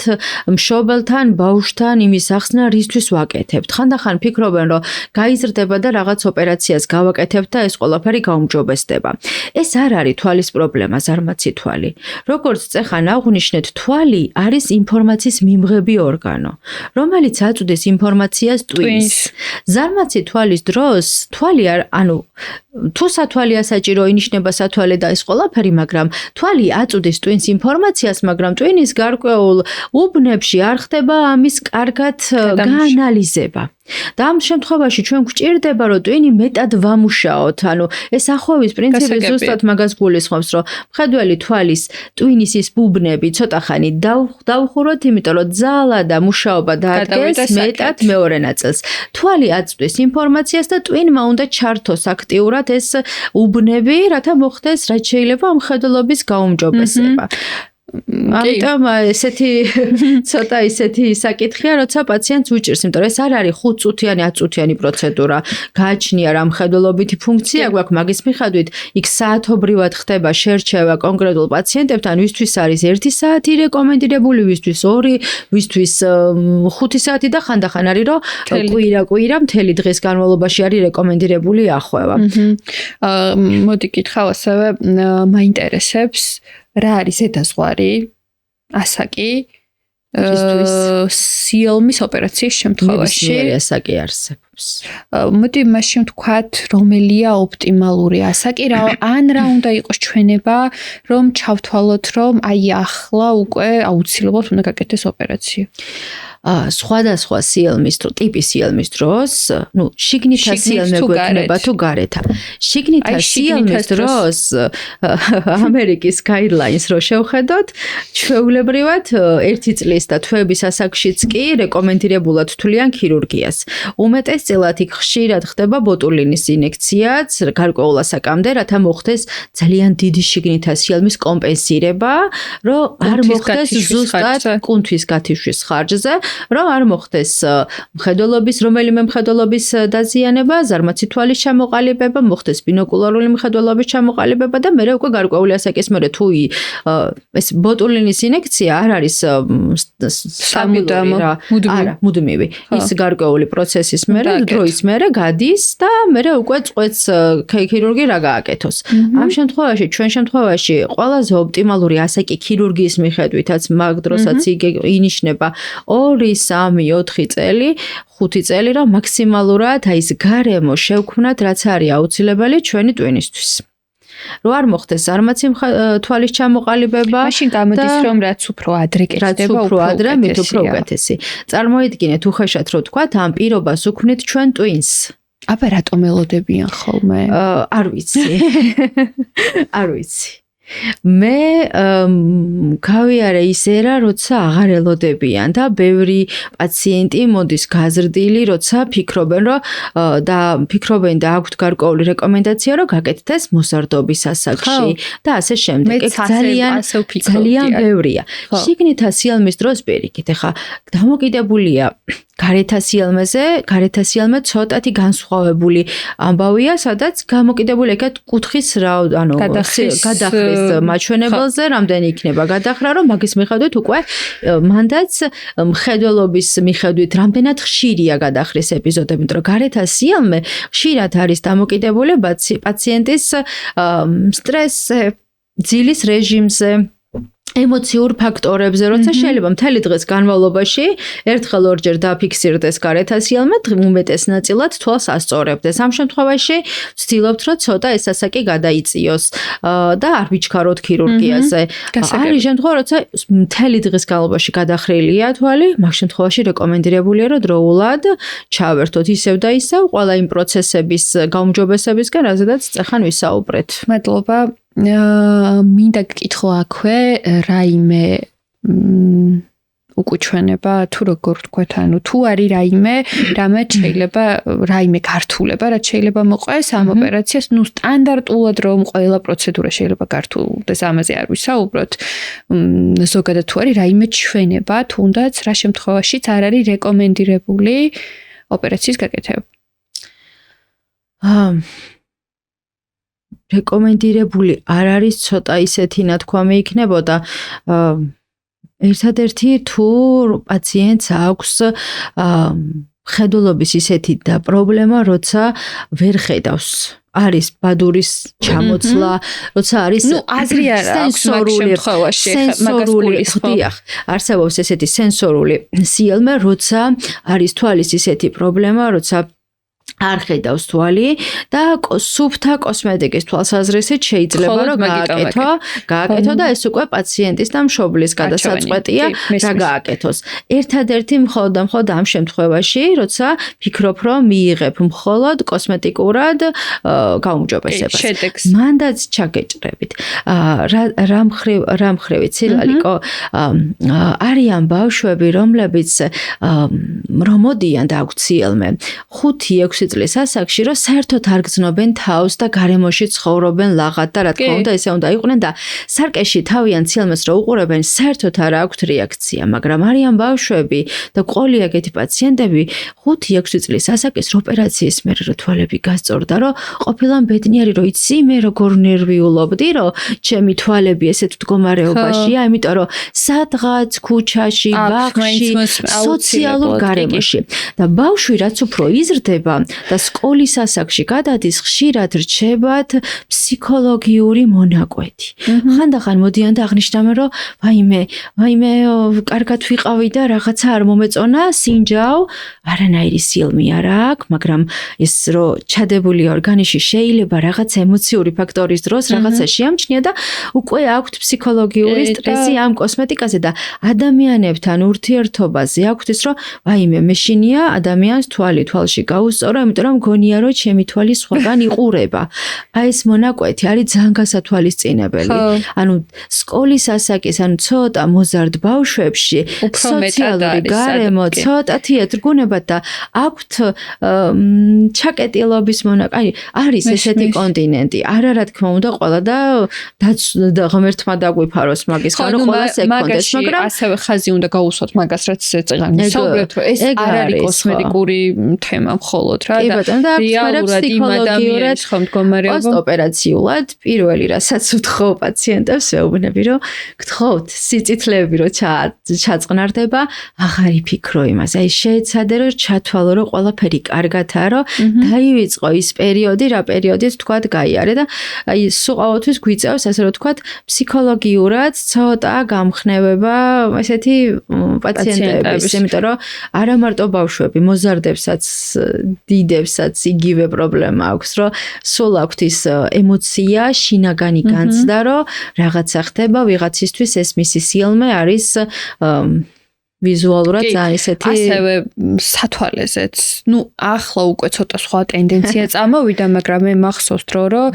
მშობელთან, ბავშვთან იმის ახსნა, რისთვის ვაკეთებთ. ხანდახან ფიქრობენ, რომ გაიზრდება და რაღაც ოპერაციას გავაკეთებთ და ეს ყველაფერი გაუმჯობესდება. ეს არ არის თვალის პრობლემა, ზარმაცი თვალი. როგორც წეხან აღვნიშნეთ, თვალი არის ინფორმაციის მიმღები ორგანო, რომელიც აწვდის ინფორმაციას ტვინს. ზარმაცი თვალის დროს თვალი თუ სათვალია საჭირო ინიშნება სათვალე და ეს ყველაფერი, მაგრამ თვალი აწვდის ტვინს ინფორმაციას, მაგრამ ტვინის გარკვეულ უბნებში არ ხდება ამის კარგად გაანალიზება. და ამ შემთხვევაში ჩვენ გვჭირდება, რომ ტვინი მეტად ვამუშაოთ. ეს ახვევის პრინციპი ზუსტად მაგას გულისხმობს, რომ მხედველი თვალის ტვინის ის ბუბნები ცოტა ხანი დავხუროთ, იმიტომ რომ ძალა და მუშაობა დაადგეს მეტად მეორე ნაწილს. თვალი აწვდის ინფორმაციას და ტვინმა უნდა ჩართოს აქტიურად ეს უბნები, რათა მოხდეს რაც შეიძლება მხედველობის გაუმჯობესება. ამიტომ ესეთი ცოტა ისეთი საკითხია, როცა პაციენტს უჭირს, იმიტომ რომ ეს არ არის 5 წუთიანი, 10 წუთიანი პროცედურა. გააჩნია რა მხედველობითი ფუნქცია გვაქვს, მაგის მიხედვით იქ საათობრივად ხდება შერჩევა კონკრეტულ პაციენტებთან, ვისთვის არის 1 საათი რეკომენდირებული, ვისთვის 2, ვისთვის 5 საათი და ხანდახან არის რომ კვირა მთელი დღის განმავლობაში არის რეკომენდირებული ახვევა. მოდი გითხრა ასევე მაინტერესებს რა არის ზედაზღვარი ასაკი სიელმის ოპერაციის შემთხვევაში? ასაკი არსებობს. მოდი მაშინ ვთქვათ, რომელია ოპტიმალური ასაკი, ან რა უნდა იყოს ჩვენება, რომ ჩავთვალოთ, რომ ახლა უკვე აუცილებლად უნდა გაკეთდეს ოპერაცია. სხვადასხვა სიელმის ტიპის სიელმის დროს, შიგნითა სიელმე გვექნება თუ გარეთა. შიგნითა სიელმის დროს ამერიკის guidelines რო შევხედოთ, ჩვეულებრივად 1 წლის და თვეების ასაკშიც კი რეკომენდირებულად თვლიან ქირურგიას. უმეტესწილად იქ ხშირად ხდება ბოტულინის ინექციაც გარკვეულ ასაკამდე, რათა მოხდეს ძალიან დიდი შიგნითა სიელმის კომპენსირება, რომ არ მოხდეს ზუსტად კუნთის გათიშვის ხარჯზე, რომ არ მოხდეს რომელიმე მხედველობის დაზიანება, ზარმაცი თვალის ჩამოყალიბება, მოხდეს ბინოკულარული მხედველობის ჩამოყალიბება და მერე უკვე გარკვეული ასაკის მერე თუ ეს ბოტულინის ინექცია არ არის მუდმივი. ის გარკვეული პროცესის მერე, დროის მერე გადის და მერე უკვე წყვეტს ქირურგი რა გააკეთოს. ამ შემთხვევაში, ჩვენ შემთხვევაში ყველაზე ოპტიმალური ასაკი ქირურგიის მიხედვითაც მაგ დროსაც ინიშნება 2, 3, 4 წელი, 5 წელი, რომ მაქსიმალურად ის გარემო შევქმნათ, რაც არის აუცილებელი ჩვენი ტვინისთვის. რომ არ მოხდეს ზარმაცი თვალის ჩამოყალიბება, მაშინ გამოდის, რომ რაც უფრო ადრე კეთდება, მით უფრო უკეთესი. წარმოიდგინეთ უხეშად რო თქვათ, ამ პირობას უქმნით ჩვენ ტვინს. აბა რატომ ელოდებიან ხოლმე? არ ვიცი. არ ვიცი. მე გავიარე ის ერა, როცა აღარ ელოდებიან და ბევრი პაციენტი მოდის გაზრდილი, როცა ფიქრობენ და აქვთ გარკვეული რეკომენდაცია, რომ გაკეთდეს მოზარდობის ასაკში და ასე შემდეგ. ეგ ძალიან ბევრია. შიგნითა სიელმის დროს პირიქით, ეხა დამოკიდებულია გარეთასიელმე ცოტათი განსხვავებული ამბავია, სადაც გამოკიდებული ეგეთ კუთხის გადახრის მაჩვენებელზე რამდენი იქნება გადახრა, რომ მაგის მიხედვით უკვე მანდაც მხედველობის მიხედვით რამდენად ხშირია გადახრის ეპიზოდები, იმიტომ რომ გარეთასიელმე ხშირად არის დამოკიდებული პაციენტის სტრესზე, ძილის რეჟიმზე, ემოციურ ფაქტორებზე, როცა შეიძლება მთელი დღის განმავლობაში ერთხელ ორჯერ დაფიქსირდეს გარეთასიელმე, უმეტეს ნაწილად თვალს ასწორებდეს. ამ შემთხვევაში ვცდილობთ, რომ ცოტა ეს ასაკი გადაიწიოს და არ ვიჩქაროთ ქირურგიაზე. არის შემთხვევა, როცა მთელი დღის განმავლობაში გადახრილია თვალი, მაგ შემთხვევაში რეკომენდირებულია, რომ დროულად ჩავერთოთ ისევ და ისევ ყველა იმ პროცესების გაუმჯობესებისგან, რაზედაც წეხან ვისაუბრეთ. მადლობა. მინდა გკითხო აქვე რაიმე უკუჩვენება თუ როგორ ვთქვათ, ანუ თუ არის რამე შეიძლება რაიმე გართულება, რაც შეიძლება მოყვეს ამ ოპერაციას, სტანდარტულად რომ ყველა პროცედურა შეიძლება გართულდეს, ამაზე არ ვისაუბროთ. ზოგადად თუ არის რაიმე ჩვენება, თუნდაც რა შემთხვევაშიც არ არის რეკომენდირებული ოპერაციის გაკეთება. რეკომენდირებული არ არის, ცოტა ისეთი ნათქვამი იქნებოდა. ერთადერთი თუ პაციენტს აქვს ხედულობის ისეთი და პრობლემა, როცა ვერ ხედავს. არის ბადურის ჩამოცლა, როცა არის აზრი არ აქვს მაგ შემთხვევაში, მაგას გულისხმობ. არსებობს ესეთი სენსორული სიელმე, როცა არის თვალის ისეთი პრობლემა, როცა არ ხედავს თვალი და სუფთა კოსმეტიკის თვალსაზრისით შეიძლება რომ გააკეთო და ეს უკვე პაციენტის და მშობლის გადასაწყვეტია რა გააკეთოს. ერთადერთი მხოლოდ ამ შემთხვევაში, როცა ფიქრობ რომ მიიღებ მხოლოდ კოსმეტიკურად გაუმჯობესებას. მანდაც ჩაგეჭრებით. რა მხრივ იცი ლალიკო, არიან ბავშვები, რომლებიც რომ მოდიან და აქვთ სიელმე 5-6 წლის ასაკში, რომ საერთოდ არ გრძნობენ თავს და გარემოში ცხოვრობენ ლაღად და რა თქმა უნდა ესე უნდა იყვნენ და სარკეში თავიანთ სიელმეს რო უყურებენ, საერთოდ არ აქვთ რეაქცია, მაგრამ არიან ბავშვები და ყოლი ეგეთი პაციენტები 5-6 წლის ასაკის ოპერაციის მერე რო თვალები გასწორდა, რომ ყოფილან ბედნიერი, რომ იცი მე როგორ ნერვიულობდი, რომ ჩემი თვალები ესეთ მდგომარეობაშია, იმიტომ რომ სადღაც ქუჩაში, ბაღში, სოციალურ გარემოში და ბავშვი რაც უფრო იზრდება და სკოლის ასაკში გადადის, ხშირად რჩებათ ფსიქოლოგიური მონაკვეთი. ხანდახან მოდიან და აღნიშნავენ, რომ ვაიმე, კარგად ვიყავი და რაღაცა არ მომეწონა, სინჯაო, არანაირი სიელმე არ აქვს, მაგრამ ეს რო ჩადებული ორგანიზმში შეიძლება რაღაც ემოციური ფაქტორის დროს რაღაცა შეამჩნია და უკვე აქვთ ფსიქოლოგიური სტრესი ამ კოსმეტიკაზე და ადამიანებთან ურთიერთობაზე აქვთ ის, რომ ვაიმე, მეშინია ადამიანს თვალში გაუსწორო, იმიტომ რომ გონია რომ ჩემი თვალი სხვაგან იყურება. აი ეს მონაკვეთი არის ძალიან გასათვალისწინებელი. ანუ სკოლის ასაკის, ანუ ცოტა მოზარდ ბავშვებში სოციალური გარემო ცოტათი ეძღუნებათ და აქვთ ჩაკეტილობის მონაკვეთი. არის ესეთი კონტინენტი. არა რა თქმა უნდა, ყველა და ღმერთმა დაგვიფაროს მაგის ხარო ყველას ეკონდეს, მაგრამ ასევე ხაზი უნდა გაუსვათ მაგას, რაც წეგან საუბრობთ, რომ ეს არ არის კოსმეტიკური თემა მხოლოდ რა და რეალურად იმ ადამიანის მდგომარეობა პოსტოპერაციულად პირველი რასაც ვთხოვ პაციენტებს ვეუბნები, რომ გთხოვთ სიწითლეები რო ჩაწყნარდება, აღარ იფიქრო იმას. აი შეეცადე რომ ჩათვალო რომ ყველაფერი კარგათაა, რომ დაივიწყო ის პერიოდი, რა პერიოდით თქვათ გაიარე და აი სულ ყოველთვის გვიწევს ასე რომ თქვათ ფსიქოლოგიურად ცოტა გამხნევება ესეთი პაციენტების, იმიტომ რომ არა მარტო ბავშვები, მოზარდებსაც, დიდებსაც იგივე პრობლემა აქვს, რომ სულ აქვთ ის ემოცია, შინაგანი განცდა, რომ რაღაცა ხდება ვიღაცისთვის, ეს მისი სიელმე არის ვიზუალურად ძალიან ისეთი ასევე სათვალეზეც. ახლა უკვე ცოტა სხვა ტენდენცია წამოვიდა, მაგრამ მე მახსოვს რომ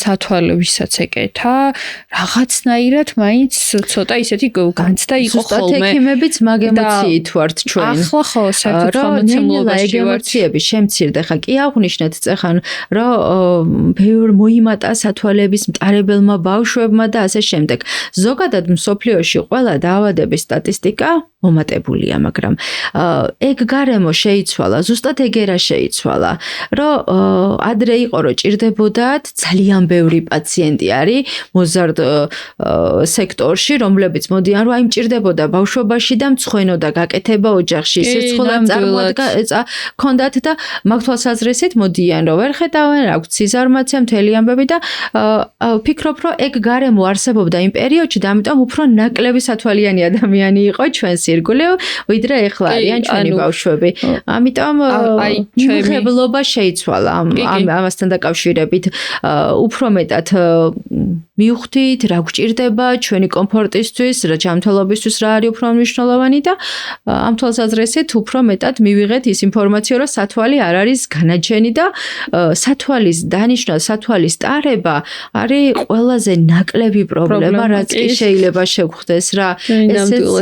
სათვალე ვისაც ეკეთა, რაღაცნაირად მაინც ცოტა ისეთი განცდა იყო ხოლმე. ექიმებიც მაგ ემოციით ვართ ჩვენ. ახლა ხო საერთოდ ხომოცემულობაში ვართ. ემოციები შემცირდა, ხა კი აღნიშნეთ წეხან, რომ ბევრ მოიმატა სათვალეების მტარებელმა ბავშვებმა და ასე შემდეგ. ზოგადად მსოფლიოში ყველა დაავადების სტატისტიკა მომატებულია, მაგრამ ეგ გარემო შეიცვალა, ზუსტად ეგერა შეიცვალა, რომ ადრე იყო რომ ჭირდებოდათ ძალიან ბევრი პაციენტი არის მოზარდ სექტორში, რომლებიც მოდიან რომ აი მჭირდებოდა ბავშვობაში და მცხვენოდა გაკეთება ოჯახში, სირცხვილა ჰქონდათ და მაგ თვალსაზრისით მოდიან რომ ვერ ხედავენ, რა გვცი ზარმაცია, მთელი ამბები და ვფიქრობ რომ ეგ გარემო არსებობდა იმ პერიოდში და ამიტომ უფრო ნაკლები სათვალიანი ადამიანი იყო ჩვენს ირგვლივ, ვიდრე ეხლა არიან ჩვენი ბავშვები. ამიტომ მიღებლობა შეიცვალა ამასთან დაკავშირებით. უფრო მეტად მივხვდით, რა გვჭირდება ჩვენი კომფორტისთვის, რა ჯანმრთელობისთვის რა არის უფრო მნიშვნელოვანი და ამ თვალსაზრისით უფრო მეტად მივიღეთ ის ინფორმაცია, რომ სათვალი არ არის განაჩენი და სათვალის დანიშნა, სათვალის ტარება არის ყველაზე ნაკლები პრობლემა, რაც კი შეიძლება შეგხვდეს რა.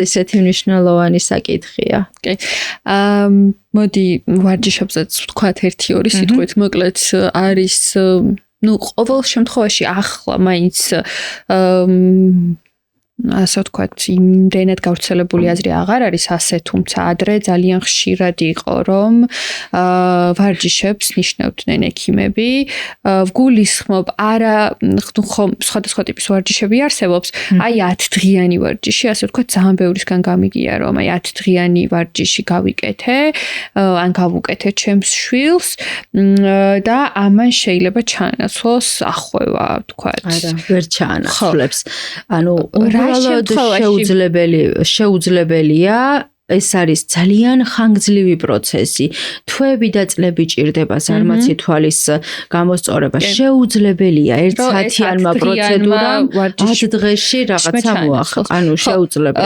ესეთი მნიშვნელოვანი საკითხია. მოდი ვარჯიშობსაც ვთქვათ 1-2 სიტყვით, მოკლედ არის ყოველ შემთხვევაში ახლა მაინც ასე ვთქვათ, იმდენად გავრცელებული აზრი აღარ არის ასე, თუმცა ადრე ძალიან ხშირად იყო, რომ ვარჯიშებს ნიშნავდნენ ექიმები. ვგულისხმობ, არა ხომ სხვადასხვა ტიპის ვარჯიშები არსებობს, აი 10 დღიანი ვარჯიში, ასე ვთქვათ, ძალიან ბევრისგან გამიგია, რომ აი 10 დღიანი ვარჯიში გავიკეთე, ან გავუკეთე ჩემს შვილს და ამან შეიძლება ჩაანაცვლოს ახვევა, ვთქვათ. არა, ვერ ჩაანაცვლებს. ანუ შეუძლებელია ეს არის ძალიან ხანგრძლივი პროცესი. თვეები და წლები ჭირდება ზარმაცი თვალის გამოსწორება. შეუძლებელია 1 საათიანმა პროცედურამ 10 დღეში რაღაცა მოახო. ანუ შეუძლებელი.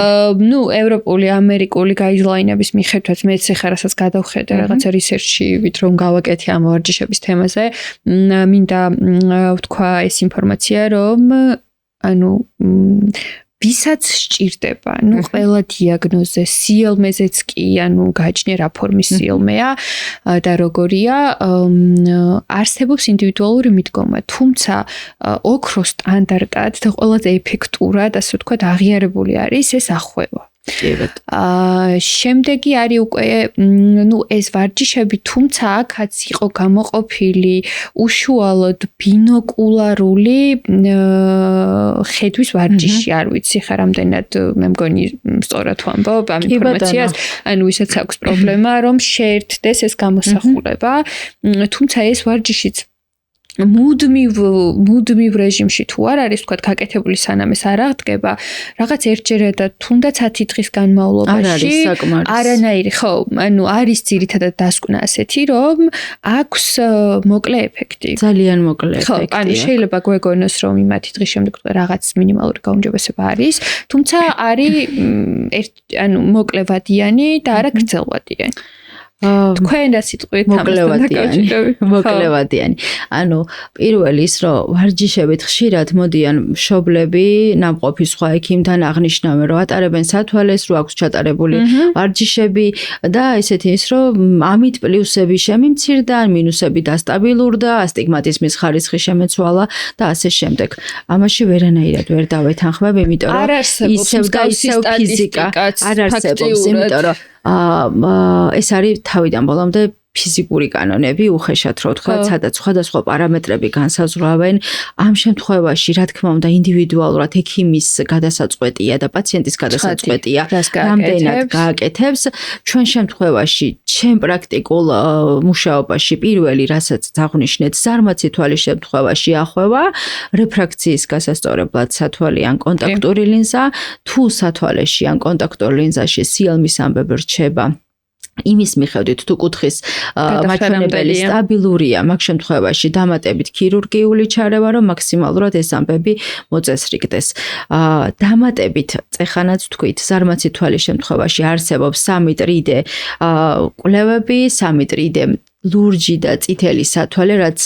ევროპული, ამერიკული გაიდლაინების მიხედვით მეც ეხლა რასაც გადავხედე რაღაცა რისერჩი ვით რომ გავაკეთე ამ ვარჯიშების თემაზე, მინდა ვთქვა ეს ინფორმაცია, რომ ანუ ვისაც სჭირდება, ყველა დიაგნოზე, სიელმეზეც კი, გააჩნია რა ფორმის სიელმეა და როგორია, არსებობს ინდივიდუალური მიდგომა, თუმცა ოქროს სტანდარტად და ყველაზე ეფექტურად, ასე ვთქვათ, აღიარებული არის ეს ახვევა. შემდეგი არის უკვე ეს ვარჯიშები, თუმცა აქაც იყო გამოყოფილი უშუალოდ ბინოკულარული ხედვის ვარჯიში, არ ვიცი ხა რამდენად მე მგონი სწორად ვამბობ ამ ინფორმაციას, ვისაც აქვს პრობლემა რომ შეერთდეს ეს გამოსახულება, თუმცა ეს ვარჯიშიც მუდმივ რეჟიმში თუ არ არის, ვთქვათ, გაკეთებული სანამ ეს არ აღდგება, რაღაც ერთჯერადად თუნდაც 10 დღის განმავლობაში არანაირი, ხო, არის ძირითადად დასკვნა ასეთი, რომ აქვს მოკლე ეფექტი. ძალიან მოკლე ეფექტია. ხო, შეიძლება გვეგონოს, რომ იმ 10 დღის შემდეგ რაღაც მინიმალური გაუმჯობესება არის, თუმცა არის მოკლევადიანი და არა გრძელვადიანი. თქვენ რა სიტყვით მოკლევადიანი. ანუ პირველი ის რომ ვარჯიშებით ხშირად მოდიან მშობლები ნამყოფი სხვა ექიმთან აღნიშნავენ რომ ატარებენ სათვალეს, რომ აქვს ჩატარებული ვარჯიშები და ესეთი ის რომ ამით პლუსები შემიმცირდა, მინუსები დასტაბილურდა, ასტიგმატიზმის ხარისხი შემეცვალა და ასე შემდეგ. ამაში ვერანაირად ვერ დავეთანხმებ, იმიტომ რომ ისევ და ისევ ფიზიკა არ არსებობს, იმიტომ რომ ეს არის თავიდან ბოლომდე ფიზიკური კანონები უხეშად რო ვთქვა, სადაც სხვადასხვა პარამეტრები განსაზღვრავენ. ამ შემთხვევაში, რა თქმა უნდა, ინდივიდუალურად ექიმის გადასაწყვეტია და პაციენტის გადასაწყვეტია, რამდენად გააკეთებს. ჩვენ შემთხვევაში, ჩემ პრაქტიკულ მუშაობაში პირველი, რასაც აღნიშნეთ, ზარმაცი თვალის შემთხვევაში ახვევა, რეფრაქციის გასასწორებლად სათვალი ან კონტაქტური ლინზა, თუ სათვალეში ან კონტაქტურ ლინზაში სიელმის ამბები რჩება. იმის მიხედვით თუ კუთხის მაჩვენებელი სტაბილურია, მაგ შემთხვევაში დამატებით ქირურგიული ჩარევა, რომ მაქსიმალურად ეს ამბები მოწესრიგდეს. დამატებით, წეხანაც ვთქვით, ზარმაცი თვალის შემთხვევაში არსებობს 3 3D კვლევები, 3 3D ლურჯი და წითელი სათვალე, რაც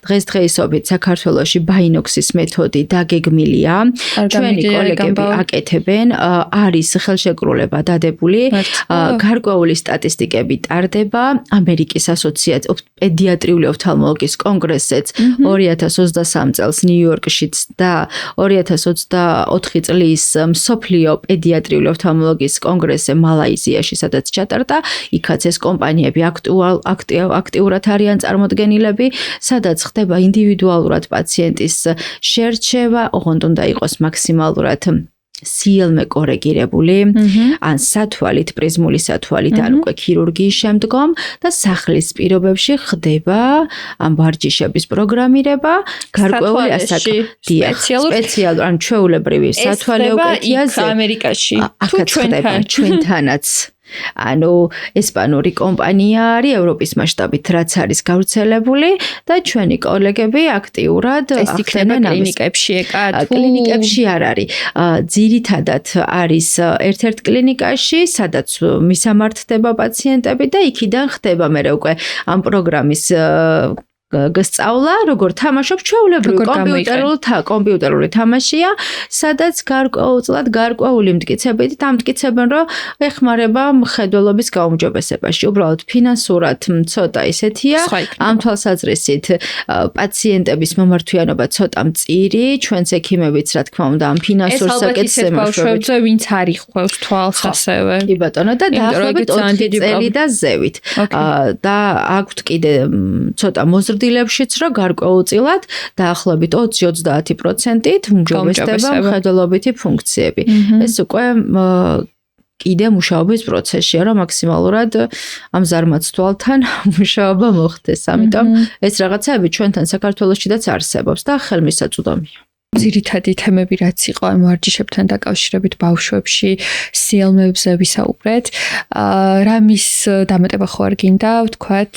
დღესდღეობით საქართველოში ბაინოქსის მეთოდი დაგეგმილია. ჩვენი კოლეგები აკეთებენ, არის ხელშეკრულება დადებული, გარკვეული სტატისტიკები ტარდება, ამერიკის პედიატრიული ოფთალმოლოგიის კონგრესზეც 2023 წელს ნიუ-იორკშიც და 2024 წლის მსოფლიო პედიატრიული ოფთალმოლოგიის კონგრესზე მალაიზიაში, სადაც ჩატარდა, იქაც ეს კომპანიები აქტიურად არიან წარმოდგენილები, სადაც ხდება ინდივიდუალურად პაციენტის შერჩევა, ოღონდ უნდა იყოს მაქსიმალურად CLM კორეგირებული, ან სათვალით, პრიზმული სათვალით, ან უკვე ქირურგიის შემდგომ და სახლის პირობებში ხდება ამ ვარჯიშების პროგრამირება, გარკვეული სპეციალურ, ან ჩვეულებრივი სათვალე უკეთია ამერიკაში. აქაც ხდება ჩვენთანაც. ანუ ესპანური კომპანია არის ევროპის მასშტაბით, რაც არის გავრცელებული და ჩვენი კოლეგები აქტიურად ახდენენ კლინიკებში კლინიკებში არ არის. ძირითადად არის ერთ-ერთ კლინიკაში, სადაც მისამართდება პაციენტები და იქიდან ხდება მერე უკვე ამ პროგრამის გასწავლა, როგორ თამაშობ ჩვეულებრივ კომპიუტერული თამაშია, სადაც გარკვეულწილად გარკვეული მტკიცებით დამტკიცებენ, რომ ეხმარება მხედველობის გაუმჯობესებაში. უბრალოდ ფინანსურად ცოტა ისეთია, ამ თვალსაზრისით პაციენტების მომართვიანობა ცოტა მწირი, ჩვენც ექიმებიც რა თქმა უნდა ამ ფინანსურ საკითხს ემართებიან. ვინც არ იხევს თვალს ასევე. კი ბატონო და დაახლოებით 4 წელი და ზევით. და აქვთ კიდე ცოტა მოზრდილებშიც, რომ გარკვეულწილად დაახლოებით 20-30%-ით უმჯობესდება მხედველობითი ფუნქციები. ეს უკვე კიდე მუშაობის პროცესია, რომ მაქსიმალურად ამ ზარმაცთვალთან მუშაობა მოხდეს. ამიტომ ეს რაღაცაები ჩვენთან საქართველოშიც არსებობს და ხელმისაწვდომია. ძირითადი თემები რაც იყო ამ ვარჯიშებთან დაკავშირებით ბავშვებში, CLM-ებზე ვისაუბრეთ. რამის დამატება ხო არ გინდა, ვთქვათ,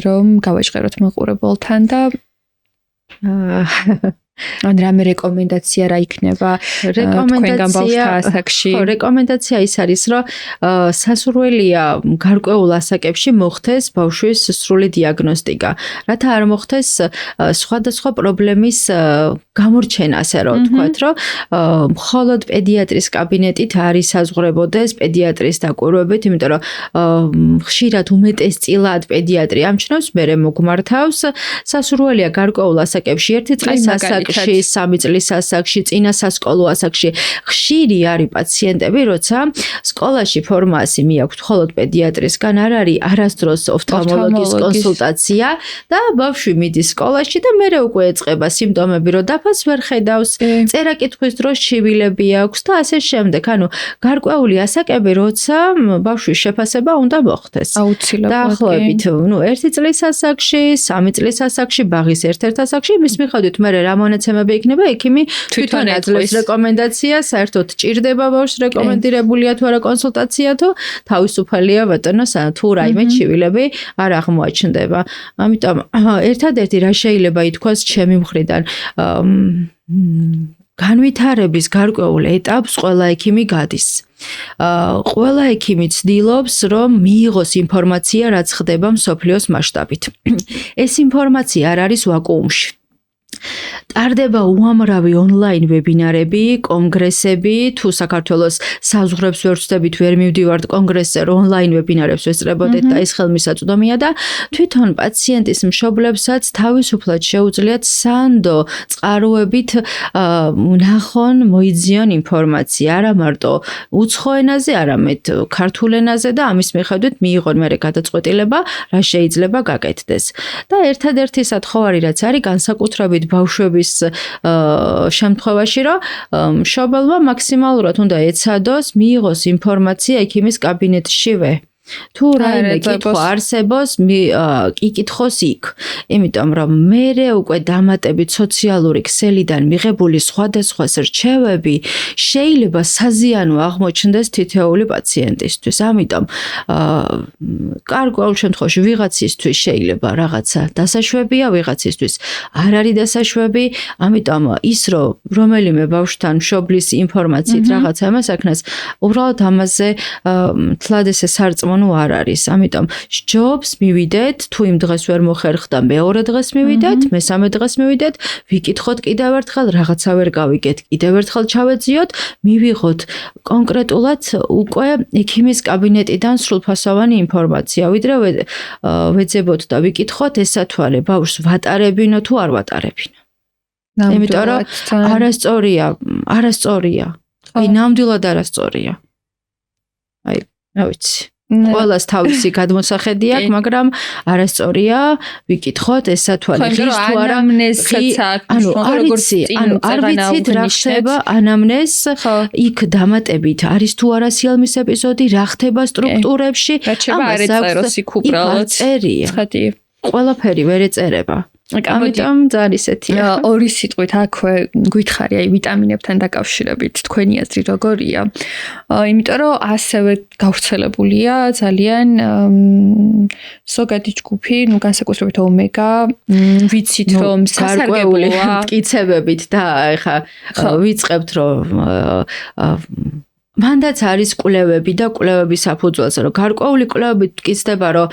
რომ გავაჟღეროთ მაყურებელთან და ან რამე რეკომენდაცია რა იქნება თქვენგან ბავშვთა ასაკში? რეკომენდაცია ის არის, რომ სასურველია გარკვეულ ასაკებში მოხდეს ბავშვის სრული დიაგნოსტიკა. რათა არ მოხდეს სხვადასხვა პრობლემის გამორჩენა, ასე რომ ვთქვათ, რომ მხოლოდ პედიატრის კაბინეტით არის საზღვრებოდეს პედიატრის დაკვირვებით, იმიტომ რომ ხშირად უმეტესწილად პედიატრი ამჩნევს, მერე მოგმართავს. სასურველია გარკვეულ ასაკებში 1 წლის ასაკში, 3 წლის ასაკში, წინა სასკოლო ასაკში ხშირი არის პაციენტები, როცა სკოლაში ფორმაცი მიაქვთ მხოლოდ პედიატრისგან, არ არის არასდროს ოფთალმოლოგის კონსულტაცია და ბავშვი მიდის სკოლაში და მერე უკვე ეწყება სიმპტომები, რომ დაფას ვერ ხედავს, წერა-კითხვის დროს ჩივილები აქვს და ასე შემდეგ. ანუ გარკვეული ასაკები, როცა ბავშვის შეფასება უნდა მოხდეს. აუცილებლად. დაახლოებით, 1 წლის ასაკში, 3 წლის ასაკში, ბაღის ერთ-ერთ ასაკში, მის მიხედვით მერე რა მონაცემები იქნება, ექიმი თვითონ აძლევს რეკომენდაციას, საერთოდ ჭირდება ბავშვს რეკომენდირებულია თუ არა კონსულტაცია თუ თავისუფალია ბატონო, თუ რაიმე ჩივილები არ აღმოაჩნდება. ამიტომ ერთადერთი რა შეიძლება ითქვას ჩემი მხრიდან, განვითარების გარკვეულ ეტაპს ყველა ექიმი გადის. ყველა ექიმი ცდილობს, რომ მიიღოს ინფორმაცია, რაც ხდება მსოფლიოს მასშტაბით. ეს ინფორმაცია არ არის ვაკუუმში. ტარდება უამრავი ონლაინ ვებინარები, კონგრესები, თუ საქართველოს საზღვრებს ვერ ვწდებით, ვერ მივდივართ კონგრესზე, რომ ონლაინ ვებინარებს ვესწრებოდეთ და ეს ხელმისაწვდომია და თვითონ პაციენტის მშობლებსაც თავისუფლად შეუძლიათ სანდო წყაროებით ნახონ, მოიძიონ ინფორმაცია, არა მარტო უცხო ენაზე, არამედ ქართულ ენაზე და ამის მიხედვით მიიღონ მერე გადაწყვეტილება, რა შეიძლება გაკეთდეს. და ერთადერთი სათხოვარი რაც არის განსაკუთრებით ბავშვების შემთხვევაში, რომ მშობელმა მაქსიმალურად უნდა ეცადოს, მიიღოს ინფორმაცია ექიმის კაბინეტშივე. თუ რაიმე კითხვა არსებობს, იკითხოს იქ. იმიტომ რომ მერე უკვე დამატებით სოციალური ქსელიდან მიღებული სხვადასხვა რჩევები შეიძლება საზიანო აღმოჩნდეს თითოეული პაციენტისთვის. ამიტომ გარკვეულ შემთხვევაში ვიღაცისთვის შეიძლება რაღაცა დასაშვებია, ვიღაცისთვის არ არის დასაშვები. ამიტომ ის რომ რომელიმე ბავშვთან მშობლის ინფორმაციით რაღაცა იმას აქნას, უბრალოდ ამაზე თლად ესე სარწმუნო ანუ არ არის. ამიტომ სჯობს მივიდეთ, თუ იმ დღეს ვერ მოხერხდა, მეორე დღეს მივიდეთ, მესამე დღეს მივიდეთ, ვიკითხოთ კიდევ ერთხელ, რაღაცა ვერ გავიგეთ, კიდევ ერთხელ ჩავეძიოთ, მივიღოთ კონკრეტულად უკვე ექიმის კაბინეტიდან სრულფასოვანი ინფორმაცია, ვიდრე ვეძებოთ და ვიკითხოთ ესათვალე ბავშვს ვატარებინო თუ არ ვატარებინო. იმიტომ რომ არასწორია. აი ნამდვილად არასწორია. აი, რა ვიცი. ყველას თავისი გადმოსახედი აქვს, მაგრამ არასწორია ვიკითხოთ ესათვალე ღირს თუ არა არ ვიცით რა ხდება ანამნეზ იქ დამატებით არის თუ არა სიალმის ეპიზოდი რა ხდება სტრუქტურებში ამას აქვს იქ უბრალოდ ყველაფერი ვერ ეწერება. ამიტომ ძალიან ისეთია. ორი სიტყვით აქვე გითხარი აი ვიტამინებთან დაკავშირებით თქვენი აზრი როგორია? იმიტომ რომ ასევე გავრცელებულია ძალიან ზოგადი ჯგუფი, ნუ განსაკუთრებით ომეგა, ვიცით რომ სასარგებლოა მტკიცებებით და ეხა ვიწყებთ რომ მანდაც არის კვლევები და კვლევების საფუძველზე რომ გარკვეული კვლევები მტკიცდება რომ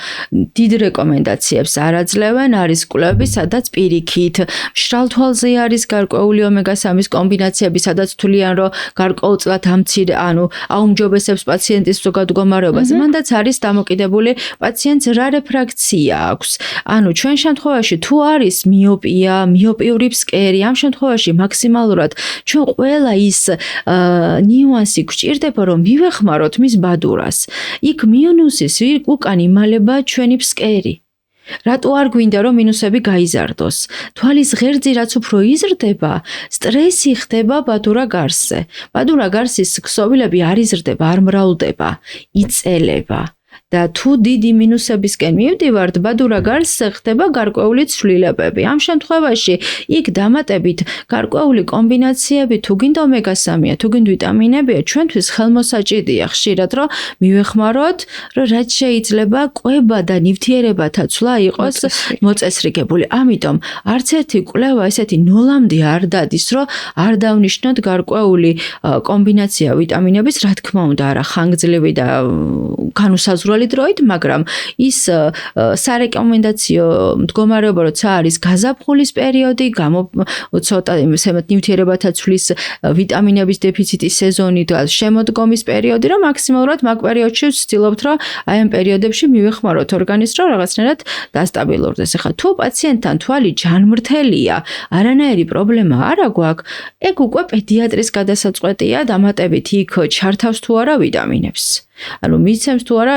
დიდ რეკომენდაციებს არ აძლევენ არის კვლევები სადაც პირიქით მშრალ თვალზე არის გარკვეული ომეგა-3-ის კომბინაციები სადაც თვლიან რომ გარკვეულწილად ანუ აუმჯობესებს პაციენტის ზოგად მდგომარეობას მანდაც არის დამოკიდებული პაციენტს რა რეფრაქცია აქვს ანუ ჩვენ შემთხვევაში თუ არის მიოპია მიოპიური ფსკერი ამ შემთხვევაში მაქსიმალურად ჩვენ ყველა ის ნიუანსი ირდება რომ მივეხმაროთ მის ბადურას. იქ მინუსის უკან იმალება ჩვენი ფსკერი. რატო არ გვინდა რომ მინუსები გაიზარდოს? თვალის ღერძი რაც უფრო იზრდება, სტრესი ხდება ბადურა გარსზე. ბადურა გარსის ქსოვილები არ იზრდება, არ მრავლდება, იწელება. და თუ დიდი მინუსებისკენ მივდივართ, ბადურა გარსზე ხდება გარკვეული ცვლილებები. ამ შემთხვევაში იქ დამატებით გარკვეული კომბინაციები, თუ გინდა ომეგა-3-ია, თუ გინდა ვიტამინებია, ჩვენთვის ხელმოსაჭიდია ხშირად, რომ მივეხმაროთ, რომ რაც შეიძლება კვება და ნივთიერებათა ცვლა იყოს მოწესრიგებული. ამიტომ არც ერთი კვლევა ესეთი ნოლამდე არ დადის, რომ არ დავნიშნოთ გარკვეული კომბინაცია ვიტამინების, რა თქმა უნდა, არა ხანგრძლივი და განუსაზღვრელი დროით, მაგრამ ის სარეკომენდაციო მდგომარეობა როცა არის გაზაფხულის პერიოდი, ცოტა ნივთიერებათა ცვლის ვიტამინების დეფიციტის სეზონი და შემოდგომის პერიოდი, რომ მაქსიმალურად მაგ პერიოდში ვცდილობთ, რომ აი ამ პერიოდებში მივეხმაროთ ორგანიზმს, რომ რაღაცნაირად დასტაბილურდეს. ახლა თუ პაციენტთან თვალი ჯანმრთელია, არანაირი პრობლემა არ აქვს, ეგ უკვე პედიატრის გადასაწყვეტია დამატებით იქ ჩართავს თუ არა ვიტამინებს. ანუ მიცემს თუ არა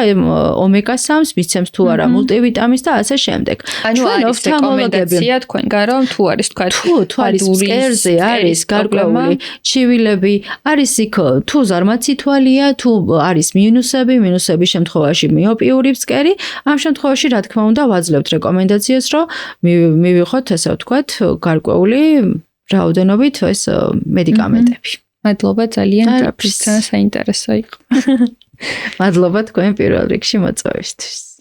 ომეგა-3-ს, მიცემს თუ არა მულტივიტამინს და ასე შემდეგ. ანუ არის რეკომენდაცია თქვენგან რომ თუ არის თქვა თვალის ფსკერზე არის გარკვეული ჩივილები, არის იქ თუ ზარმაცი თვალია, თუ არის მინუსების შემთხვევაში მიოპიური ფსკერი, ამ შემთხვევაში რა თქმა უნდა ვაძლევთ რეკომენდაციას, რომ მივიღოთ ასე ვთქვათ გარკვეული რაოდენობით ეს მედიკამენტები. მადლობა ძალიან საინტერესო იყო. მადლობა თქვენ პირველ რიგში მოწვევისთვის.